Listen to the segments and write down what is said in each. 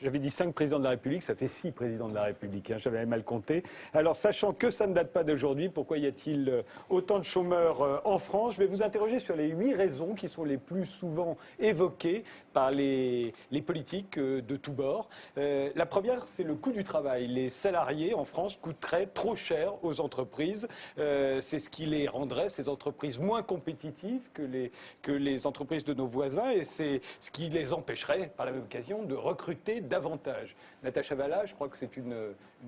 J'avais dit 5 présidents de la République, ça fait 6 présidents de la République, hein, j'avais mal compté. Alors, sachant que ça ne date pas d'aujourd'hui, pourquoi y a-t-il autant de chômeurs en France? Je vais vous interroger sur les 8 raisons qui sont les plus souvent évoquées par les politiques de tous bords. La première, c'est le coût du travail. Les salariés en France coûteraient trop cher aux entreprises. C'est ce qui les rendrait, ces entreprises, moins compétitives que les entreprises de nos voisins, et c'est ce qui les empêcherait, par la même occasion, de recruter davantage. Natacha Valla, je crois que c'est une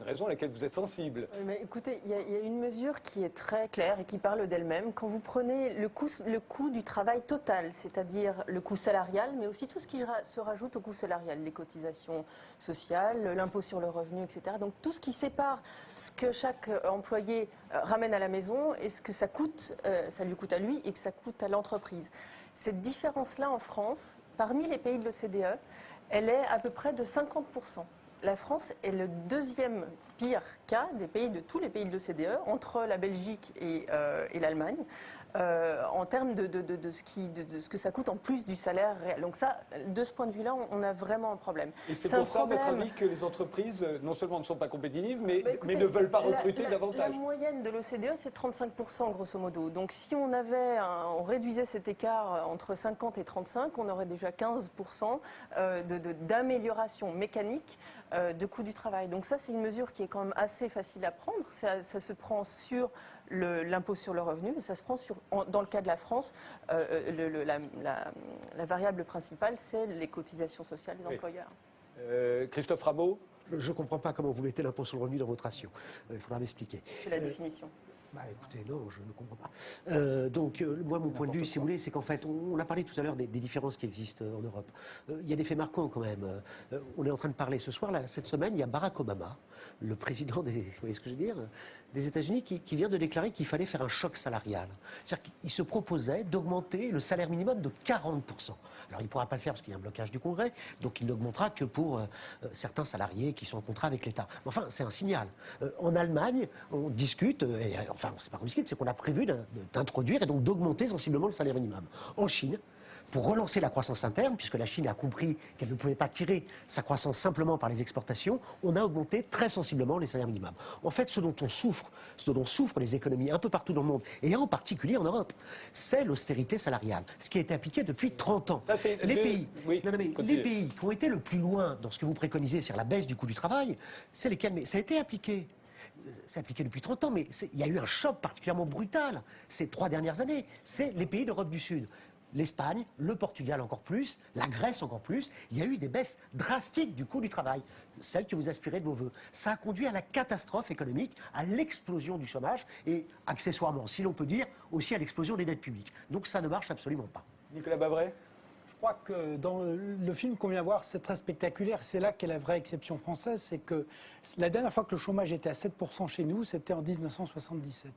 raison à laquelle vous êtes sensible. Mais écoutez, il y a une mesure qui est très claire et qui parle d'elle-même. Quand vous prenez le coût du travail total, c'est-à-dire le coût salarial, mais aussi tout ce qui se rajoute au coût salarial, les cotisations sociales, l'impôt sur le revenu, etc. Donc tout ce qui sépare ce que chaque employé ramène à la maison et ce que ça coûte, ça lui coûte à lui et que ça coûte à l'entreprise. Cette différence-là en France, parmi les pays de l'OCDE, elle est à peu près de 50%. La France est le deuxième pire cas de tous les pays de l'OCDE, entre la Belgique et l'Allemagne, en termes de ce que ça coûte en plus du salaire réel. Donc ça, de ce point de vue-là, on a vraiment un problème. Et c'est pour ça, à votre avis, que les entreprises, non seulement ne sont pas compétitives, mais ne veulent pas recruter davantage. La moyenne de l'OCDE, c'est 35%, grosso modo. Donc si on réduisait cet écart entre 50 et 35, on aurait déjà 15% d'amélioration mécanique de coût du travail. Donc ça, c'est une mesure qui est quand même assez facile à prendre. Ça se prend sur l'impôt sur le revenu, mais ça se prend dans le cas de la France, la variable principale, c'est les cotisations sociales des employeurs. Christophe Rabault? Je ne comprends pas comment vous mettez l'impôt sur le revenu dans votre ratio. Il faudra m'expliquer. C'est la définition. Bah écoutez, non, je ne comprends pas. Moi, mon point de vue, si vous voulez, c'est qu'en fait, on a parlé tout à l'heure des différences qui existent en Europe. Il y a des faits marquants quand même. On est en train de parler ce soir, là, cette semaine, il y a Barack Obama, le président vous voyez ce que je veux dire, des États-Unis, qui vient de déclarer qu'il fallait faire un choc salarial. C'est-à-dire qu'il se proposait d'augmenter le salaire minimum de 40%. Alors il ne pourra pas le faire parce qu'il y a un blocage du Congrès, donc il n'augmentera que pour certains salariés qui sont en contrat avec l'État. Enfin, c'est un signal. En Allemagne, on discute, enfin, c'est pas qu'on discute, c'est qu'on a prévu d'introduire et donc d'augmenter sensiblement le salaire minimum. En Chine, pour relancer la croissance interne, puisque la Chine a compris qu'elle ne pouvait pas tirer sa croissance simplement par les exportations, on a augmenté très sensiblement les salaires minimums. En fait, ce dont souffrent les économies un peu partout dans le monde, et en particulier en Europe, c'est l'austérité salariale, ce qui a été appliqué depuis 30 ans. Les pays qui ont été le plus loin dans ce que vous préconisez, c'est-à-dire la baisse du coût du travail, c'est lesquels, mais ça a été appliqué. C'est appliqué depuis 30 ans, mais il y a eu un choc particulièrement brutal ces 3 dernières années. C'est les pays d'Europe du Sud. L'Espagne, le Portugal encore plus, la Grèce encore plus, il y a eu des baisses drastiques du coût du travail, celles que vous aspirez de vos voeux. Ça a conduit à la catastrophe économique, à l'explosion du chômage et, accessoirement, si l'on peut dire, aussi à l'explosion des dettes publiques. Donc ça ne marche absolument pas. Nicolas Bavray? Je crois que dans le film qu'on vient voir, c'est très spectaculaire. C'est là qu'est la vraie exception française. C'est que la dernière fois que le chômage était à 7% chez nous, c'était en 1977.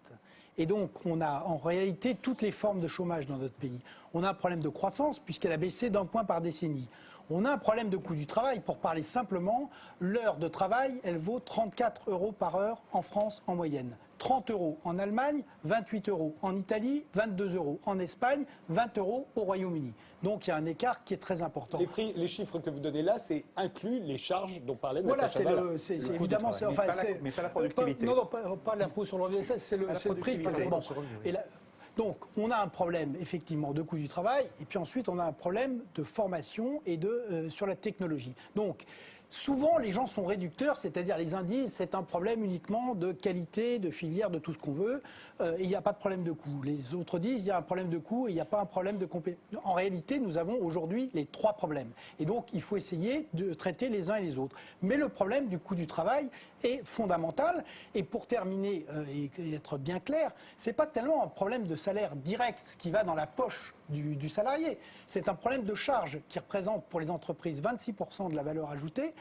Et donc, on a en réalité toutes les formes de chômage dans notre pays. On a un problème de croissance, puisqu'elle a baissé d'1 point par décennie. On a un problème de coût du travail. Pour parler simplement, l'heure de travail, elle vaut 34 € par heure en France en moyenne. 30 € en Allemagne, 28 € en Italie, 22 € en Espagne, 20 € au Royaume-Uni. Donc il y a un écart qui est très important. Les chiffres que vous donnez là, c'est inclus les charges dont parlait Voilà, Natacha Valla. c'est évidemment, mais pas la productivité. Non, pas l'impôt sur le revenu, c'est le prix. Donc, on a un problème, effectivement, de coût du travail, et puis ensuite, on a un problème de formation et sur la technologie. Donc, souvent, les gens sont réducteurs, c'est-à-dire les uns disent c'est un problème uniquement de qualité, de filière, de tout ce qu'on veut, et il n'y a pas de problème de coût. Les autres disent il y a un problème de coût et il n'y a pas un problème de compétence. En réalité, nous avons aujourd'hui les 3 problèmes. Et donc, il faut essayer de traiter les uns et les autres. Mais le problème du coût du travail est fondamental. Et pour terminer et être bien clair, ce n'est pas tellement un problème de salaire direct, ce qui va dans la poche du salarié. C'est un problème de charge qui représente pour les entreprises 26% de la valeur ajoutée,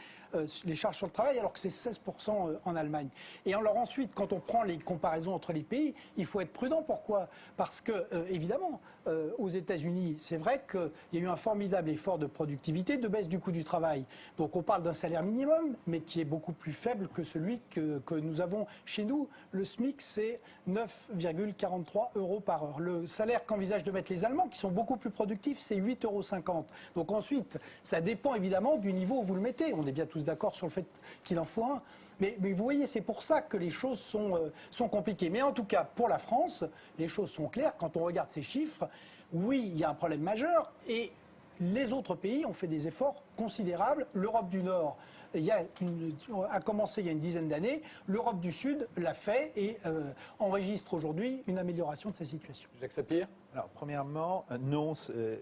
les charges sur le travail, alors que c'est 16% en Allemagne. Et alors ensuite, quand on prend les comparaisons entre les pays, il faut être prudent. Pourquoi ? Parce que, évidemment, aux États-Unis, c'est vrai qu'il y a eu un formidable effort de productivité, de baisse du coût du travail. Donc on parle d'un salaire minimum, mais qui est beaucoup plus faible que celui que nous avons chez nous. Le SMIC, c'est 9,43 € par heure. Le salaire qu'envisagent de mettre les Allemands, qui sont beaucoup plus productifs, c'est 8,50 €. Donc ensuite, ça dépend évidemment du niveau où vous le mettez. On est bien tous d'accord sur le fait qu'il en faut un. Mais vous voyez, c'est pour ça que les choses sont compliquées. Mais en tout cas, pour la France, les choses sont claires. Quand on regarde ces chiffres, oui, il y a un problème majeur. Et les autres pays ont fait des efforts considérables. L'Europe du Nord a commencé il y a une dizaine d'années. L'Europe du Sud l'a fait et enregistre aujourd'hui une amélioration de sa situation. Jacques Sapir ? Alors, premièrement, non,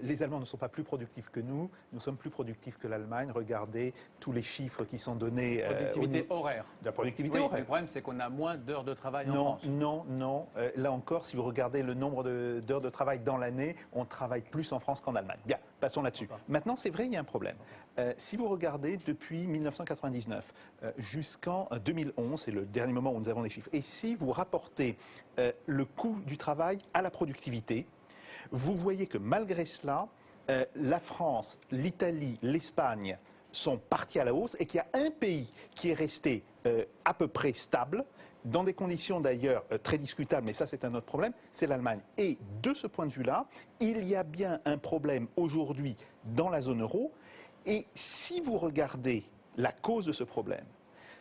les Allemands ne sont pas plus productifs que nous. Nous sommes plus productifs que l'Allemagne. Regardez tous les chiffres qui sont donnés. Productivité horaire. De la productivité Oui, horaire. le problème, c'est qu'on a moins d'heures de travail en Non, France. non. Là encore, si vous regardez le nombre d'heures de travail dans l'année, on travaille plus en France qu'en Allemagne. Bien, passons là-dessus. Maintenant, c'est vrai, il y a un problème. Si vous regardez depuis 1999 jusqu'en 2011, c'est le dernier moment où nous avons les chiffres, et si vous rapportez le coût du travail à la productivité, vous voyez que malgré cela, la France, l'Italie, l'Espagne sont partis à la hausse et qu'il y a un pays qui est resté à peu près stable, dans des conditions d'ailleurs très discutables, mais ça c'est un autre problème, c'est l'Allemagne. Et de ce point de vue-là, il y a bien un problème aujourd'hui dans la zone euro. Et si vous regardez la cause de ce problème,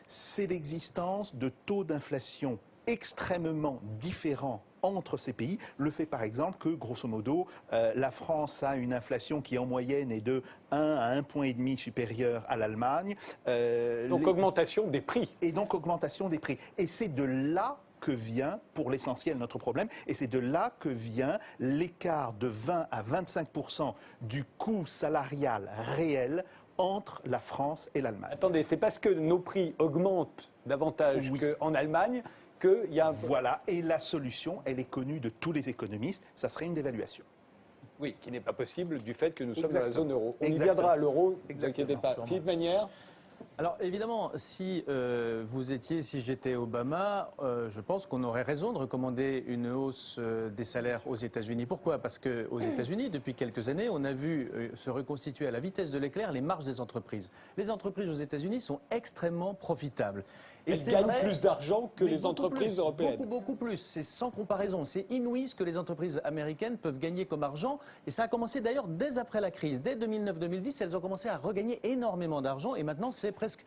c'est l'existence de taux d'inflation extrêmement différents entre ces pays. Le fait par exemple que, grosso modo, la France a une inflation qui en moyenne est de 1 à 1,5 point supérieure à l'Allemagne. Donc augmentation des prix. Et donc augmentation des prix. Et c'est de là que vient, pour l'essentiel, notre problème. Et c'est de là que vient l'écart de 20 à 25% du coût salarial réel entre la France et l'Allemagne. Attendez, c'est parce que nos prix augmentent davantage qu'en Allemagne qu'il y a un... Voilà, et la solution, elle est connue de tous les économistes, ça serait une dévaluation. Oui, qui n'est pas possible du fait que nous sommes dans la Exactement. zone euro. On y Exactement. viendra à l'euro, ne vous Exactement. inquiétez pas. Philippe Manière ? Alors évidemment, si si j'étais Obama, je pense qu'on aurait raison de recommander une hausse des salaires aux États-Unis. Pourquoi ? Parce qu'aux États-Unis, depuis quelques années, on a vu se reconstituer à la vitesse de l'éclair les marges des entreprises. Les entreprises aux États-Unis sont extrêmement profitables. Et Elles gagnent plus d'argent que les entreprises européennes. Beaucoup plus. C'est sans comparaison. C'est inouï ce que les entreprises américaines peuvent gagner comme argent. Et ça a commencé d'ailleurs dès après la crise. Dès 2009-2010, elles ont commencé à regagner énormément d'argent. Et maintenant, c'est presque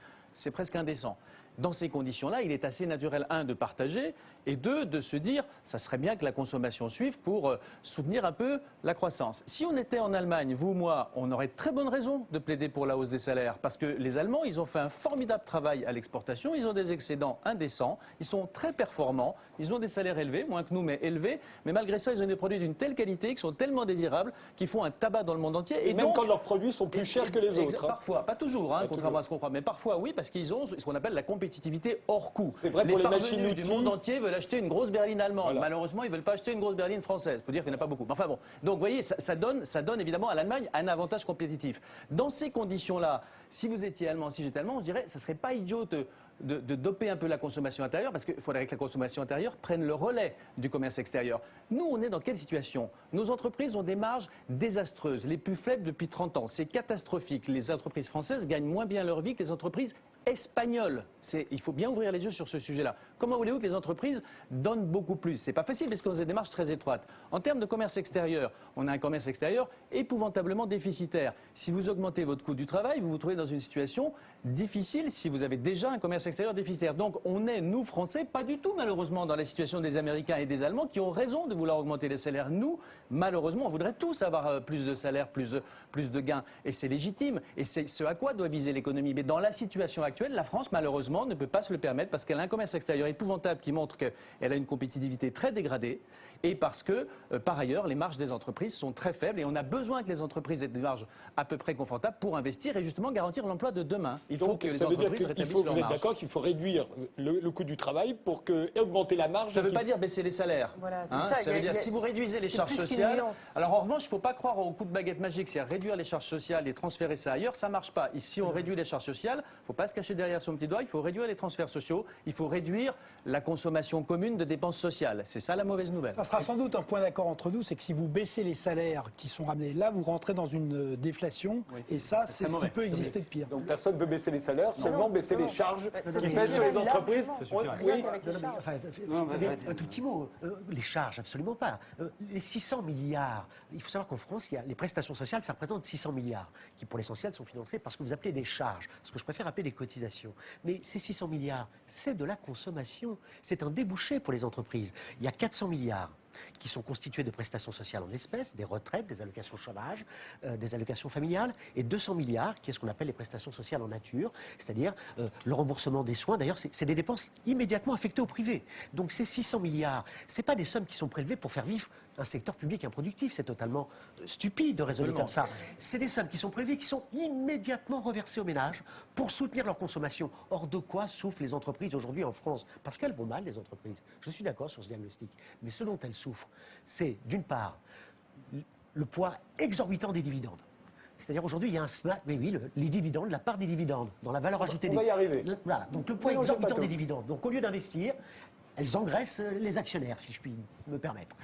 indécent. Dans ces conditions-là, il est assez naturel, un, de partager, et deux, de se dire, ça serait bien que la consommation suive pour soutenir un peu la croissance. Si on était en Allemagne, vous, moi, on aurait très bonne raison de plaider pour la hausse des salaires, parce que les Allemands, ils ont fait un formidable travail à l'exportation, ils ont des excédents indécents, ils sont très performants, ils ont des salaires élevés, moins que nous, mais élevés, mais malgré ça, ils ont des produits d'une telle qualité, qui sont tellement désirables, qu'ils font un tabac dans le monde entier. Et même donc, quand leurs produits sont plus chers que les autres. Parfois, pas toujours, contrairement à ce qu'on croit, mais parfois oui, parce qu'ils ont ce qu'on appelle la compétitivité hors coût. C'est vrai pour les machines du monde entier veulent acheter une grosse berline allemande. Voilà. Malheureusement, ils ne veulent pas acheter une grosse berline française. Il faut dire qu'il n'y en a pas beaucoup. Mais enfin bon. Donc vous voyez, ça donne évidemment à l'Allemagne un avantage compétitif. Dans ces conditions-là, si vous étiez allemand, si j'étais allemand, je dirais que ça ne serait pas idiot de doper un peu la consommation intérieure, parce qu'il faudrait que la consommation intérieure prenne le relais du commerce extérieur. Nous, on est dans quelle situation ? Nos entreprises ont des marges désastreuses, les plus faibles depuis 30 ans. C'est catastrophique. Les entreprises françaises gagnent moins bien leur vie que les entreprises espagnoles. Il faut bien ouvrir les yeux sur ce sujet-là. Comment voulez-vous que les entreprises donnent beaucoup plus ? C'est pas facile parce qu'on a des marges très étroites. En termes de commerce extérieur, on a un commerce extérieur épouvantablement déficitaire. Si vous augmentez votre coût du travail, vous vous trouvez dans une situation difficile si vous avez déjà un commerce extérieur déficitaire. Donc on est, nous, Français, pas du tout malheureusement dans la situation des Américains et des Allemands qui ont raison de vouloir augmenter les salaires. Nous, malheureusement, on voudrait tous avoir plus de salaires, plus de gains. Et c'est légitime. Et c'est ce à quoi doit viser l'économie. Mais dans la situation actuelle, la France, malheureusement, ne peut pas se le permettre parce qu'elle a un commerce extérieur épouvantable qui montre qu'elle a une compétitivité très dégradée et parce que, par ailleurs, les marges des entreprises sont très faibles et on a besoin que les entreprises aient des marges à peu près confortables pour investir et justement garantir l'emploi de demain. Il faut que les entreprises rétablissent leurs marges. Vous êtes d'accord qu'il faut réduire le coût du travail et augmenter la marge. Ça ne veut pas dire baisser les salaires. Voilà, Ça veut dire si vous réduisez les charges sociales. Alors en revanche, il ne faut pas croire au coup de baguette magique, c'est à réduire les charges sociales et transférer ça ailleurs, ça ne marche pas. Et si on réduit les charges sociales, il ne faut pas se cacher derrière son petit doigt, il faut réduire les transferts sociaux, il faut réduire la consommation commune de dépenses sociales. C'est ça la mauvaise nouvelle. Ça sera sans doute un point d'accord entre nous, c'est que si vous baissez les salaires qui sont ramenés là, vous rentrez dans une déflation, et ça, c'est ce qui peut exister de pire. Donc personne ne veut baisser baisser les salaires, seulement baisser les charges Ça qui pèsent sur les entreprises. Oui, avec les charges. Un tout petit mot. Les charges, absolument pas. Les 600 milliards, il faut savoir qu'en France, il y a les prestations sociales, ça représente 600 milliards, qui pour l'essentiel sont financés par ce que vous appelez des charges, ce que je préfère appeler des cotisations. Mais ces 600 milliards, c'est de la consommation. C'est un débouché pour les entreprises. Il y a 400 milliards qui sont constitués de prestations sociales en espèces, des retraites, des allocations chômage, des allocations familiales, et 200 milliards qui est ce qu'on appelle les prestations sociales en nature, c'est-à-dire le remboursement des soins. D'ailleurs, c'est des dépenses immédiatement affectées au privé. Donc ces 600 milliards, ce n'est pas des sommes qui sont prélevées pour faire vivre un secteur public improductif. C'est totalement stupide de raisonner comme ça. C'est des sommes qui sont prélevées, qui sont immédiatement reversées aux ménages pour soutenir leur consommation. Or, de quoi souffrent les entreprises aujourd'hui en France? Parce qu'elles vont mal, les entreprises. Je suis d'accord sur ce diagnostic. Mais ce dont elles souffrent, c'est d'une part le poids exorbitant des dividendes. C'est-à-dire aujourd'hui, il y a les dividendes, la part des dividendes dans la valeur ajoutée. On va y arriver. Voilà, donc le poids exorbitant des dividendes. Donc au lieu d'investir, elles engraissent les actionnaires, si je puis me permettre.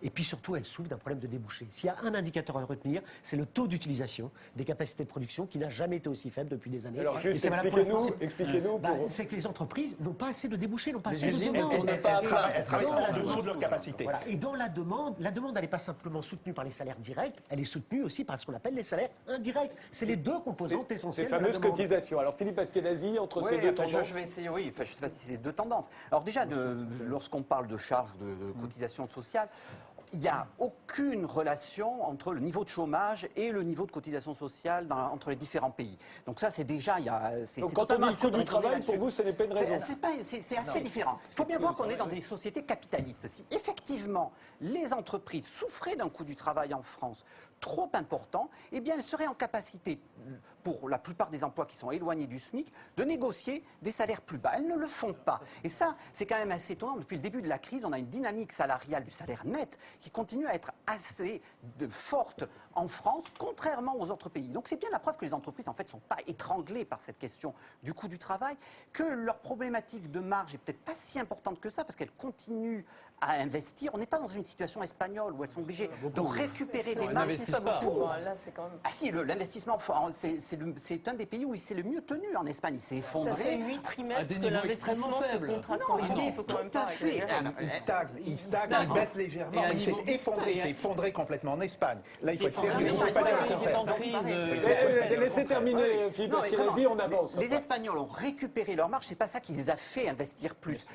Et puis surtout, elles souffrent d'un problème de débouché. S'il y a un indicateur à retenir, c'est le taux d'utilisation des capacités de production qui n'a jamais été aussi faible depuis des années. Alors juste expliquez-nous. C'est que les entreprises n'ont pas assez de débouchés, n'ont pas assez usines de demande. Elles travaillent en dessous de leur capacité. Voilà. Et dans la demande, elle n'est pas simplement soutenue par les salaires directs, elle est soutenue aussi par ce qu'on appelle les salaires indirects. C'est les deux composantes essentielles. Ces fameuses cotisations. Alors Philippe Askenazi, entre ces deux tendances. Je vais essayer, je ne sais pas si c'est deux tendances. Alors déjà, lorsqu'on parle de charges de cotisations sociales, il n'y a aucune relation entre le niveau de chômage et le niveau de cotisation sociale entre les différents pays. Donc ça, c'est déjà... Donc quand on dit le coût du travail, pour vous, ce n'est pas une raison. C'est assez différent. Il faut bien voir qu'on est dans des sociétés capitalistes. Si effectivement, les entreprises souffraient d'un coût du travail en France trop important, eh bien, elles seraient en capacité, pour la plupart des emplois qui sont éloignés du SMIC, de négocier des salaires plus bas. Elles ne le font pas. Et ça, c'est quand même assez étonnant. Depuis le début de la crise, on a une dynamique salariale du salaire net qui continue à être assez forte en France, contrairement aux autres pays. Donc c'est bien la preuve que les entreprises, en fait, ne sont pas étranglées par cette question du coût du travail, que leur problématique de marge est peut-être pas si importante que ça, parce qu'elles continuent à investir. On n'est pas dans une situation espagnole où elles sont obligées de récupérer des marges. Là, c'est quand même... Ah si, l'investissement, c'est un des pays où c'est le mieux tenu en Espagne. Il s'est effondré. Ça fait 8 trimestres des que niveaux extrêmement l'investissement se faibles. contracte en France. Il faut quand même pas Il stagne, il baisse légèrement, mais c'est effondré. Il s'est effondré complètement en Espagne. Là, il faut être sérieux. Il ne faut pas dire le contraire. Laissez terminer, Philippe Askenazi, on avance. Les Espagnols ont récupéré leur marge, c'est pas ça qui les a fait investir plus.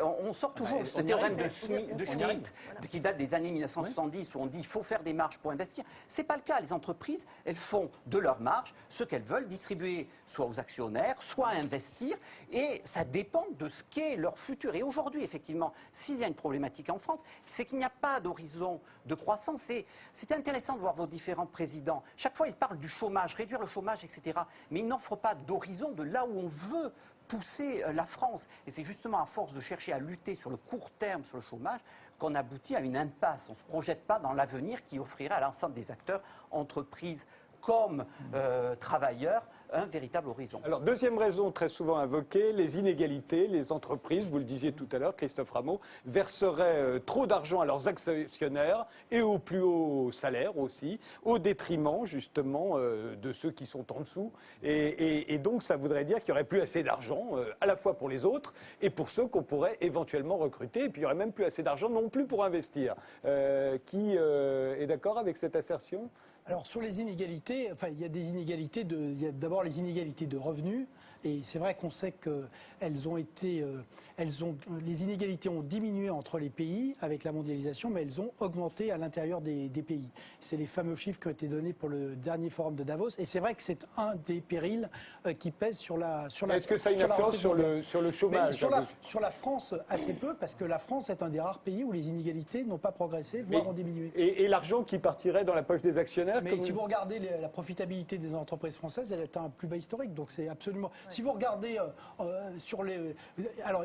On sort toujours ce théorème de Schmitt qui date des années 1970 où on dit il faut faire des marges pour investir. C'est pas le cas. Les entreprises, elles font de leur marge ce qu'elles veulent, distribuer soit aux actionnaires, soit investir, et ça dépend de ce qu'est leur futur. Et aujourd'hui, effectivement, s'il y a une problématique en France, c'est qu'il n'y a pas d'horizon de croissance. C'est intéressant de voir vos différents présidents. Chaque fois, ils parlent du chômage, réduire le chômage, etc. Mais ils n'offrent pas d'horizon de là où on veut pousser la France. Et c'est justement à force de chercher à lutter sur le court terme sur le chômage qu'on aboutit à une impasse. On ne se projette pas dans l'avenir qui offrirait à l'ensemble des acteurs, entreprises comme travailleurs, un véritable horizon. Alors, deuxième raison très souvent invoquée, les inégalités. Les entreprises, vous le disiez tout à l'heure, Christophe Rameau, verseraient trop d'argent à leurs actionnaires et au plus haut salaire aussi, au détriment justement de ceux qui sont en dessous. Et donc, ça voudrait dire qu'il n'y aurait plus assez d'argent, à la fois pour les autres et pour ceux qu'on pourrait éventuellement recruter. Et puis, il n'y aurait même plus assez d'argent non plus pour investir. Qui est d'accord avec cette assertion ? Alors sur les inégalités, il y a des inégalités il y a d'abord les inégalités de revenus, et c'est vrai qu'on sait que les inégalités ont diminué entre les pays avec la mondialisation, mais elles ont augmenté à l'intérieur des pays. C'est les fameux chiffres qui ont été donnés pour le dernier forum de Davos, et c'est vrai que c'est un des périls qui pèse sur la. Est-ce que ça a une influence sur le chômage? Sur la France, assez peu, parce que la France est un des rares pays où les inégalités n'ont pas progressé, voire ont diminué. Et l'argent qui partirait dans la poche des actionnaires? Mais si vous regardez la profitabilité des entreprises françaises, elle est à un plus bas historique. Donc c'est absolument. Si vous regardez sur les. Alors,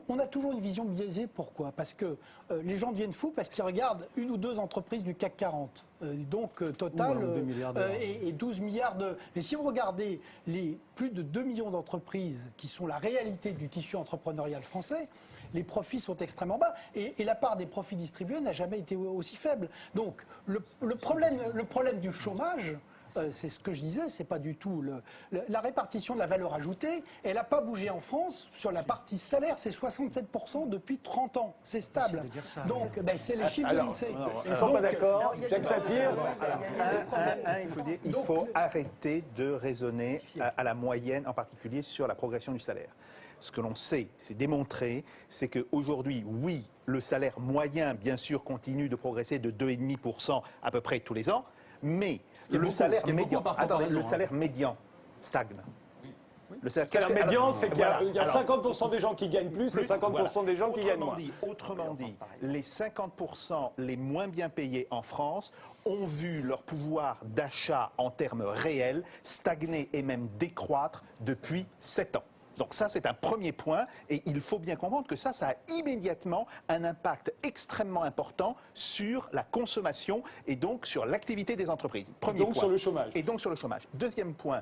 on a toujours une vision biaisée. Pourquoi? Parce que les gens deviennent fous parce qu'ils regardent une ou deux entreprises du CAC 40. Donc Total et 12 milliards de. Mais si vous regardez les plus de 2 millions d'entreprises qui sont la réalité du tissu entrepreneurial français, les profits sont extrêmement bas et la part des profits distribués n'a jamais été aussi faible. Donc le problème du chômage, c'est ce que je disais, c'est pas du tout la répartition de la valeur ajoutée. Elle n'a pas bougé en France sur la partie salaire, c'est 67% depuis 30 ans, c'est stable. Donc, c'est les chiffres de l'INSEE. Ils ne sont pas d'accord. Jacques Sapir. Il faut arrêter de raisonner à la moyenne, en particulier sur la progression du salaire. Ce que l'on sait, c'est démontré, c'est qu'aujourd'hui, oui, le salaire moyen, bien sûr, continue de progresser de 2,5% à peu près tous les ans, mais le salaire médian stagne. Le salaire médian, c'est qu'il y a 50% des gens qui gagnent plus et 50% des gens qui gagnent moins. Autrement dit, les 50% les moins bien payés en France ont vu leur pouvoir d'achat en termes réels stagner et même décroître depuis 7 ans. Donc ça, c'est un premier point, et il faut bien comprendre que ça a immédiatement un impact extrêmement important sur la consommation et donc sur l'activité des entreprises. Premier point. Sur le chômage. Et donc sur le chômage. Deuxième point,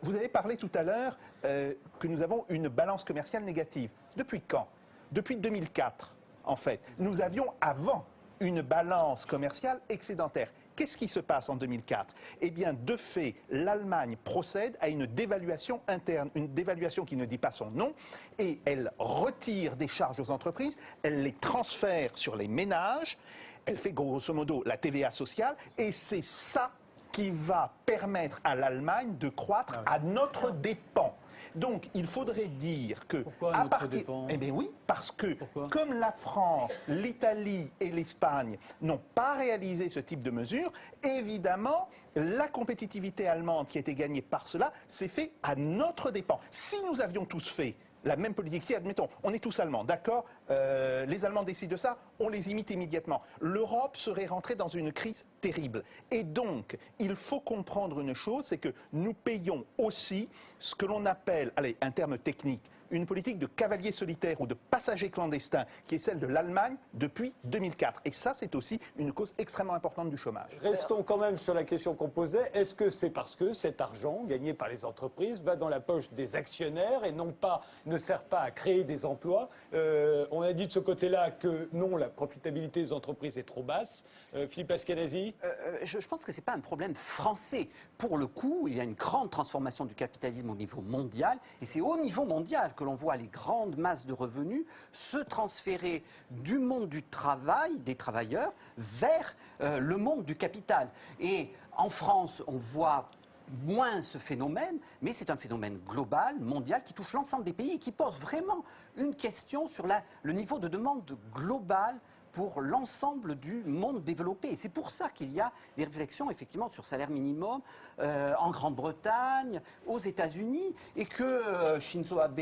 vous avez parlé tout à l'heure que nous avons une balance commerciale négative. Depuis quand? Depuis 2004, en fait. Nous avions avant une balance commerciale excédentaire. Qu'est-ce qui se passe en 2004? Eh bien, de fait, l'Allemagne procède à une dévaluation interne, une dévaluation qui ne dit pas son nom, et elle retire des charges aux entreprises, elle les transfère sur les ménages, elle fait grosso modo la TVA sociale, et c'est ça qui va permettre à l'Allemagne de croître à notre dépens. Donc, il faudrait dire que... Pourquoi à notre dépens ? Eh bien oui, parce que comme la France, l'Italie et l'Espagne n'ont pas réalisé ce type de mesures, évidemment, la compétitivité allemande qui a été gagnée par cela s'est fait à notre dépens. Si nous avions tous fait la même politique, si, admettons, on est tous allemands, d'accord, les Allemands décident de ça, on les imite immédiatement. L'Europe serait rentrée dans une crise terrible. Et donc, il faut comprendre une chose, c'est que nous payons aussi ce que l'on appelle, allez, un terme technique, une politique de cavalier solitaire ou de passager clandestin, qui est celle de l'Allemagne depuis 2004. Et ça, c'est aussi une cause extrêmement importante du chômage. Restons quand même sur la question qu'on posait. Est-ce que c'est parce que cet argent gagné par les entreprises va dans la poche des actionnaires et ne sert pas à créer des emplois? On a dit de ce côté-là que non, la profitabilité des entreprises est trop basse. Philippe Askenazi? Je pense que ce n'est pas un problème français. Pour le coup, il y a une grande transformation du capitalisme au niveau mondial, et c'est au niveau mondial que l'on voit les grandes masses de revenus se transférer du monde du travail, des travailleurs, vers le monde du capital. Et en France, on voit moins ce phénomène, mais c'est un phénomène global, mondial, qui touche l'ensemble des pays et qui pose vraiment une question sur le niveau de demande globale pour l'ensemble du monde développé. Et c'est pour ça qu'il y a des réflexions effectivement sur salaire minimum en Grande-Bretagne, aux États-Unis, et que Shinzo Abe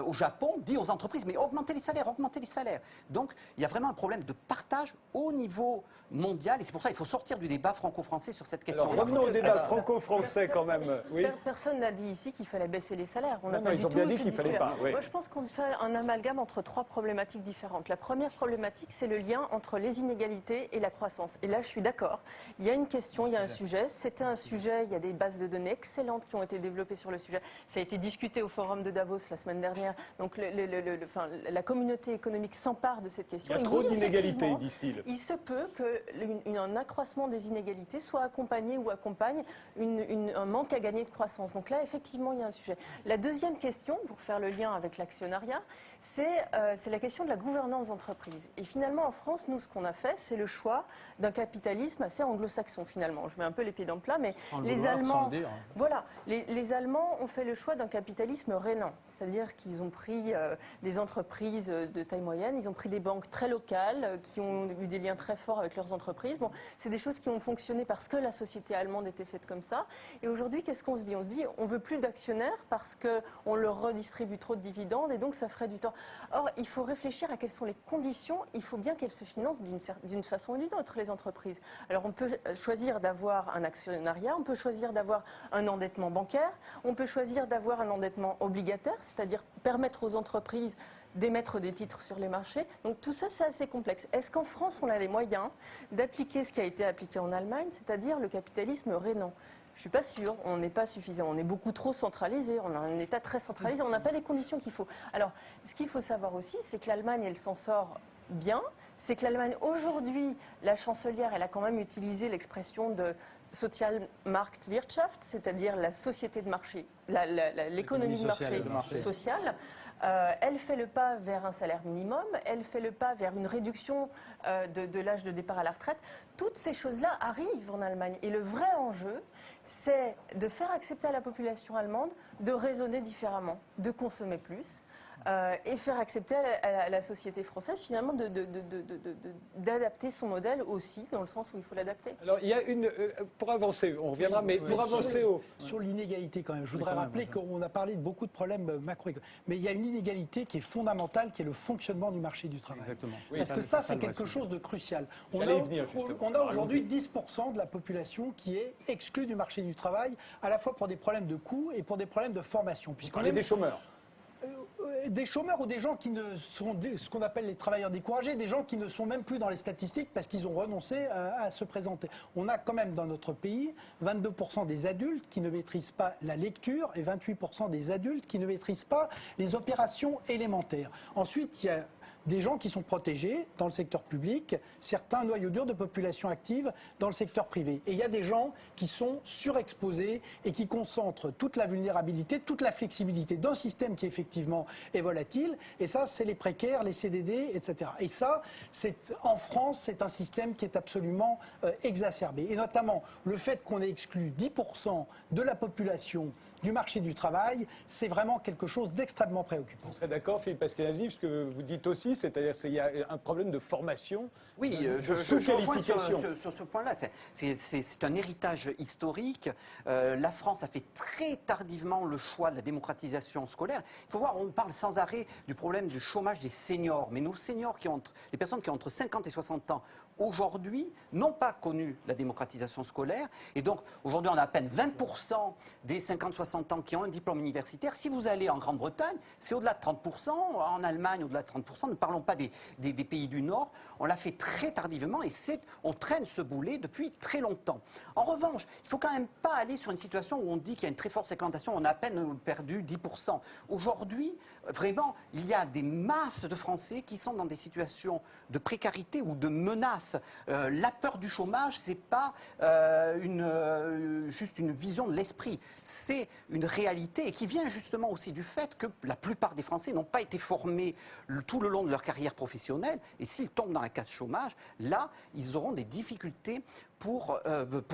au Japon dit aux entreprises, mais augmentez les salaires, augmentez les salaires. Donc il y a vraiment un problème de partage au niveau mondial, et c'est pour ça qu'il faut sortir du débat franco-français sur cette question. Alors revenons au débat franco-français quand même. Oui. Personne n'a dit ici qu'il fallait baisser les salaires. On n'a Non, pas ils du ont tout bien dit ce qu'il fallait discours-là. pas, oui. Moi, je pense qu'on fait un amalgame entre trois problématiques différentes. La première problématique, c'est le lien entre les inégalités et la croissance. Et là, je suis d'accord. Il y a une question, il y a un sujet. C'était un sujet, il y a des bases de données excellentes qui ont été développées sur le sujet. Ça a été discuté au forum de Davos la semaine dernière. Donc la communauté économique s'empare de cette question. Il y a trop d'inégalités, disent-ils. Il se peut qu'un accroissement des inégalités soit accompagné ou accompagne un manque à gagner de croissance. Donc là, effectivement, il y a un sujet. La deuxième question, pour faire le lien avec l'actionnariat, c'est la question de la gouvernance d'entreprise. Et finalement, en France, nous, ce qu'on a fait, c'est le choix d'un capitalisme assez anglo-saxon, finalement. Je mets un peu les pieds dans le plat, mais les Allemands... Voilà, les Allemands ont fait le choix d'un capitalisme rénan. C'est-à-dire qu'ils ont pris des entreprises de taille moyenne, ils ont pris des banques très locales, qui ont eu des liens très forts avec leurs entreprises. Bon, c'est des choses qui ont fonctionné parce que la société allemande était faite comme ça. Et aujourd'hui, qu'est-ce qu'on se dit? On se dit, on veut plus d'actionnaires parce qu'on leur redistribue trop de dividendes et donc ça ferait du temps. Or, il faut réfléchir à quelles sont les conditions. Il faut bien qu'elles se financent d'une façon ou d'une autre, les entreprises. Alors, on peut choisir d'avoir un actionnariat, on peut choisir d'avoir un endettement bancaire, on peut choisir d'avoir un endettement obligataire, c'est-à-dire permettre aux entreprises d'émettre des titres sur les marchés. Donc tout ça, c'est assez complexe. Est-ce qu'en France, on a les moyens d'appliquer ce qui a été appliqué en Allemagne, c'est-à-dire le capitalisme rénan? Je ne suis pas sûre, on n'est pas suffisant, on est beaucoup trop centralisé, on a un État très centralisé, on n'a pas les conditions qu'il faut. Alors, ce qu'il faut savoir aussi, c'est que l'Allemagne, elle s'en sort bien, c'est que l'Allemagne, aujourd'hui, la chancelière, elle a quand même utilisé l'expression de Sozialmarktwirtschaft, c'est-à-dire la société de marché, l'économie de marché sociale. Elle fait le pas vers un salaire minimum, elle fait le pas vers une réduction de l'âge de départ à la retraite. Toutes ces choses-là arrivent en Allemagne. Et le vrai enjeu, c'est de faire accepter à la population allemande de raisonner différemment, de consommer plus. Et faire accepter à la société française finalement d'adapter son modèle aussi dans le sens où il faut l'adapter. Alors il y a pour avancer, on reviendra, mais pour avancer sur l'inégalité quand même, je voudrais rappeler qu'on a parlé de beaucoup de problèmes macroéconomiques, mais il y a une inégalité qui est fondamentale, qui est le fonctionnement du marché du travail. Exactement. Parce que ça c'est quelque chose de crucial. On a aujourd'hui 10% de la population qui est exclue du marché du travail, à la fois pour des problèmes de coûts et pour des problèmes de formation. Puisqu'on est des chômeurs. Des chômeurs ou des gens qui ne sont ce qu'on appelle les travailleurs découragés, des gens qui ne sont même plus dans les statistiques parce qu'ils ont renoncé à se présenter. On a quand même dans notre pays 22% des adultes qui ne maîtrisent pas la lecture et 28% des adultes qui ne maîtrisent pas les opérations élémentaires. Ensuite, il y a des gens qui sont protégés dans le secteur public, certains noyaux durs de population active dans le secteur privé. Et il y a des gens qui sont surexposés et qui concentrent toute la vulnérabilité, toute la flexibilité d'un système qui effectivement est volatile. Et ça, c'est les précaires, les CDD, etc. Et ça, en France, c'est un système qui est absolument exacerbé. Et notamment, le fait qu'on ait exclu 10% de la population du marché du travail, c'est vraiment quelque chose d'extrêmement préoccupant. Vous serez d'accord, Philippe Askenazy, ce que vous dites aussi, c'est-à-dire qu'il y a un problème de formation, je rejoins sur ce point-là. C'est un héritage historique. La France a fait très tardivement le choix de la démocratisation scolaire. Il faut voir, on parle sans arrêt du problème du chômage des seniors. Mais nos seniors, les personnes qui ont entre 50 et 60 ans, aujourd'hui, n'ont pas connu la démocratisation scolaire. Et donc, aujourd'hui, on a à peine 20% des 50-60 ans qui ont un diplôme universitaire. Si vous allez en Grande-Bretagne, c'est au-delà de 30%. En Allemagne, au-delà de 30%. Ne parlons pas des pays du Nord. On l'a fait très tardivement et on traîne ce boulet depuis très longtemps. En revanche, il ne faut quand même pas aller sur une situation où on dit qu'il y a une très forte séquentation. On a à peine perdu 10%. Aujourd'hui, vraiment, il y a des masses de Français qui sont dans des situations de précarité ou de menace. La peur du chômage, ce n'est pas juste une vision de l'esprit, c'est une réalité et qui vient justement aussi du fait que la plupart des Français n'ont pas été formés tout le long de leur carrière professionnelle et s'ils tombent dans la case chômage, là, ils auront des difficultés pour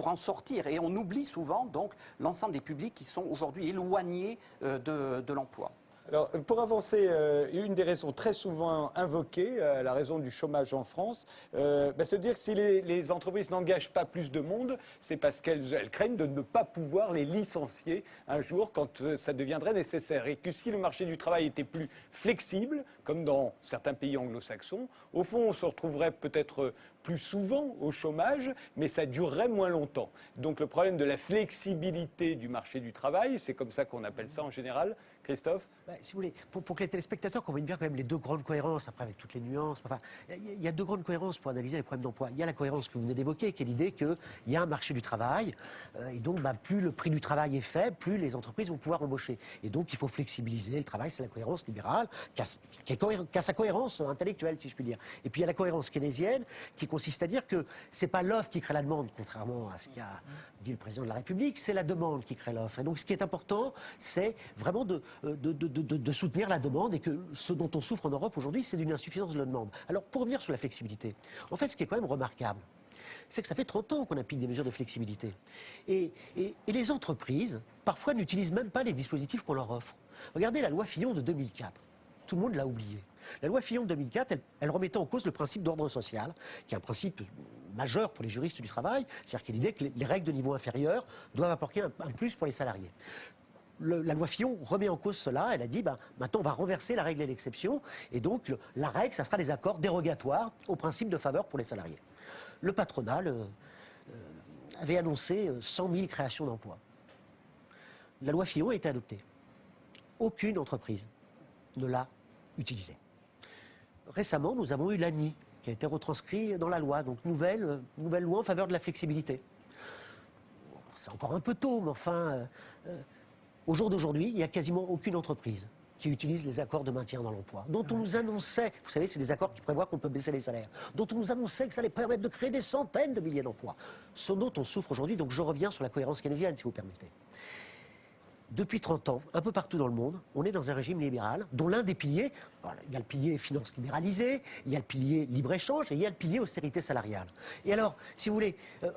en sortir. Et on oublie souvent donc l'ensemble des publics qui sont aujourd'hui éloignés de l'emploi. Alors, pour avancer, une des raisons très souvent invoquées, la raison du chômage en France, c'est de dire que si les entreprises n'engagent pas plus de monde, c'est parce qu'elles craignent de ne pas pouvoir les licencier un jour quand ça deviendrait nécessaire. Et que si le marché du travail était plus flexible, comme dans certains pays anglo-saxons, au fond, on se retrouverait peut-être plus souvent au chômage, mais ça durerait moins longtemps. Donc le problème de la flexibilité du marché du travail, c'est comme ça qu'on appelle ça en général. Christophe ? Si vous voulez, pour que les téléspectateurs comprennent bien quand même les deux grandes cohérences, après avec toutes les nuances, il y a deux grandes cohérences pour analyser les problèmes d'emploi. Il y a la cohérence que vous venez d'évoquer, qui est l'idée qu'il y a un marché du travail, et donc plus le prix du travail est faible, plus les entreprises vont pouvoir embaucher. Et donc il faut flexibiliser le travail, c'est la cohérence libérale, qui a sa cohérence intellectuelle, si je puis dire. Et puis il y a la cohérence keynésienne, qui consiste à dire que c'est pas l'offre qui crée la demande, contrairement à ce qu'a dit le président de la République, c'est la demande qui crée l'offre. Et donc ce qui est important, c'est vraiment de soutenir la demande, et que ce dont on souffre en Europe aujourd'hui, c'est d'une insuffisance de la demande. Alors pour revenir sur la flexibilité, en fait ce qui est quand même remarquable, c'est que ça fait 30 ans qu'on applique des mesures de flexibilité. Et les entreprises, parfois, n'utilisent même pas les dispositifs qu'on leur offre. Regardez la loi Fillon de 2004. Tout le monde l'a oublié. La loi Fillon de 2004, elle remettait en cause le principe d'ordre social, qui est un principe majeur pour les juristes du travail, c'est-à-dire qu'il y a l'idée que les règles de niveau inférieur doivent apporter un plus pour les salariés. La loi Fillon remet en cause cela. Elle a dit, maintenant on va renverser la règle et l'exception, et donc la règle, ça sera les accords dérogatoires au principe de faveur pour les salariés. Le patronat avait annoncé 100 000 créations d'emplois. La loi Fillon a été adoptée. Aucune entreprise ne l'a utilisée. Récemment, nous avons eu l'ANI, qui a été retranscrit dans la loi, donc nouvelle loi en faveur de la flexibilité. C'est encore un peu tôt, mais enfin, au jour d'aujourd'hui, il n'y a quasiment aucune entreprise qui utilisent les accords de maintien dans l'emploi, dont on nous annonçait, vous savez, c'est des accords qui prévoient qu'on peut baisser les salaires, dont on nous annonçait que ça allait permettre de créer des centaines de milliers d'emplois, ce dont on souffre aujourd'hui. Donc je reviens sur la cohérence keynésienne, si vous permettez. Depuis 30 ans, un peu partout dans le monde, on est dans un régime libéral dont l'un des piliers, il y a le pilier finance libéralisée, il y a le pilier libre-échange et il y a le pilier austérité salariale. Et alors, si vous voulez,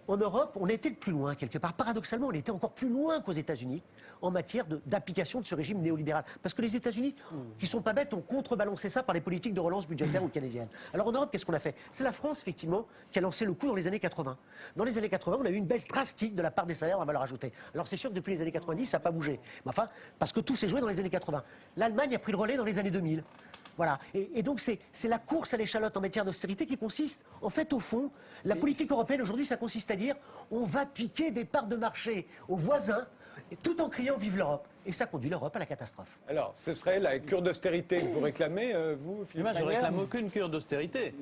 en Europe, on était le plus loin quelque part. Paradoxalement, on était encore plus loin qu'aux États-Unis en matière d'application de ce régime néolibéral. Parce que les États-Unis, qui sont pas bêtes, ont contrebalancé ça par les politiques de relance budgétaire ou keynésiennes. Alors en Europe, qu'est-ce qu'on a fait? C'est la France, effectivement, qui a lancé le coup dans les années 80. Dans les années 80, on a eu une baisse drastique de la part des salaires en valeur ajoutée. Alors c'est sûr que depuis les années 90, ça n'a pas bougé. Mais enfin, parce que tout s'est joué dans les années 80. L'Allemagne a pris le relais dans les années 2000. Voilà. Et donc c'est la course à l'échalote en matière d'austérité qui consiste, en fait, au fond, la politique européenne aujourd'hui, ça consiste à dire on va piquer des parts de marché aux voisins, et tout en criant vive l'Europe. Et ça conduit l'Europe à la catastrophe. Alors, ce serait la cure d'austérité que vous réclamez, vous, Philippe Moi, je ne Maillard réclame aucune cure d'austérité.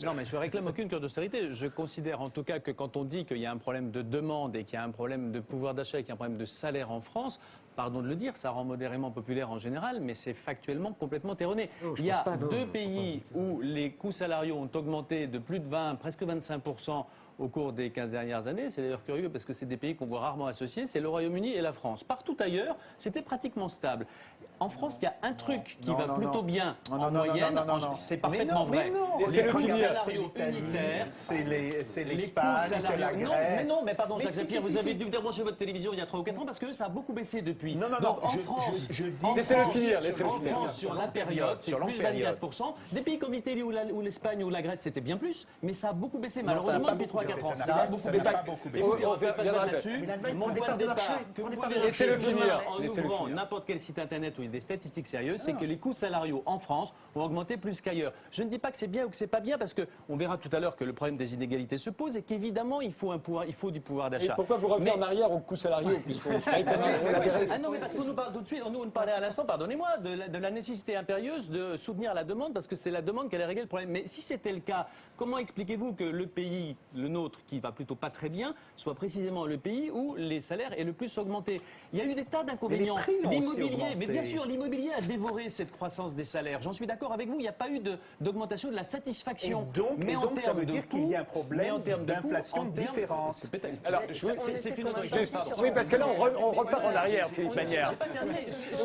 Non, mais je ne réclame aucune cure d'austérité. Je considère en tout cas que quand on dit qu'il y a un problème de demande et qu'il y a un problème de pouvoir d'achat et qu'il y a un problème de salaire en France, pardon de le dire, ça rend modérément populaire en général, mais c'est factuellement complètement erroné. Il y a deux pays où les coûts salariaux ont augmenté de plus de 20, presque 25% au cours des 15 dernières années. C'est d'ailleurs curieux parce que c'est des pays qu'on voit rarement associés, c'est le Royaume-Uni et la France. Partout ailleurs, c'était pratiquement stable. En France, il y a un truc qui va plutôt bien en moyenne, c'est parfaitement vrai. Les coûts salariaux unitaires, c'est les l'Espagne, coûts c'est la salariaux. Grèce. Mais pardon, Mais Jacques si, Sapir, si, vous si, avez si. dû débrancher votre télévision il y a 3 ou 4 ans parce que ça a beaucoup baissé depuis. Non, Donc en je France, dis- Laissez-le finir, laissez-le en finir. France, sur la période, c'est sur longue plus période. 24%. Des pays comme l'Italie ou l'Espagne ou la Grèce, c'était bien plus, mais ça a beaucoup baissé. Non, ça Malheureusement, n'a pas depuis beaucoup 3-4 ans, baissé, ça a beaucoup baissé. n'a pas beaucoup baissé. Écoutez, on ne fait pas se Viendra battre là-dessus. là-dessus. Mais l'Allemagne Mon prend des point parts de de départ, marché, que vous prend des pouvez parts de Laissez-le vérifier finir, en laissez-le ouvrant finir. n'importe quel site internet où il y a des statistiques sérieuses, c'est que les coûts salariaux en France ont augmenté plus qu'ailleurs. Je ne dis pas que c'est bien ou que c'est pas bien parce qu'on verra tout à l'heure que le problème des inégalités se pose et qu'évidemment il faut du pouvoir Et d'achat. pourquoi vous revenez en arrière aux coûts salariaux puisqu'on serait quand même- on avait- Ah non, mais parce qu'on nous parle tout de suite, nous on parlait à l'instant, pardonnez-moi, de la nécessité impérieuse de soutenir la demande parce que c'est la demande qui allait régler le problème. Mais si c'était le cas, comment expliquez-vous que le pays, le nôtre, qui va plutôt pas très bien, soit précisément le pays où les salaires aient le plus augmenté? Il y a eu des tas d'inconvénients. Mais les prix ont aussi L'immobilier, augmenté. mais bien sûr, l'immobilier a dévoré cette croissance des salaires. J'en suis d'accord avec vous, il n'y a pas eu d'augmentation de la satisfaction. Et donc, ça veut dire qu'il y a un problème d'inflation différente. C'est peut-être. Alors, c'est une autre Oui, parce que là, on repart en arrière, Philippe Maillard.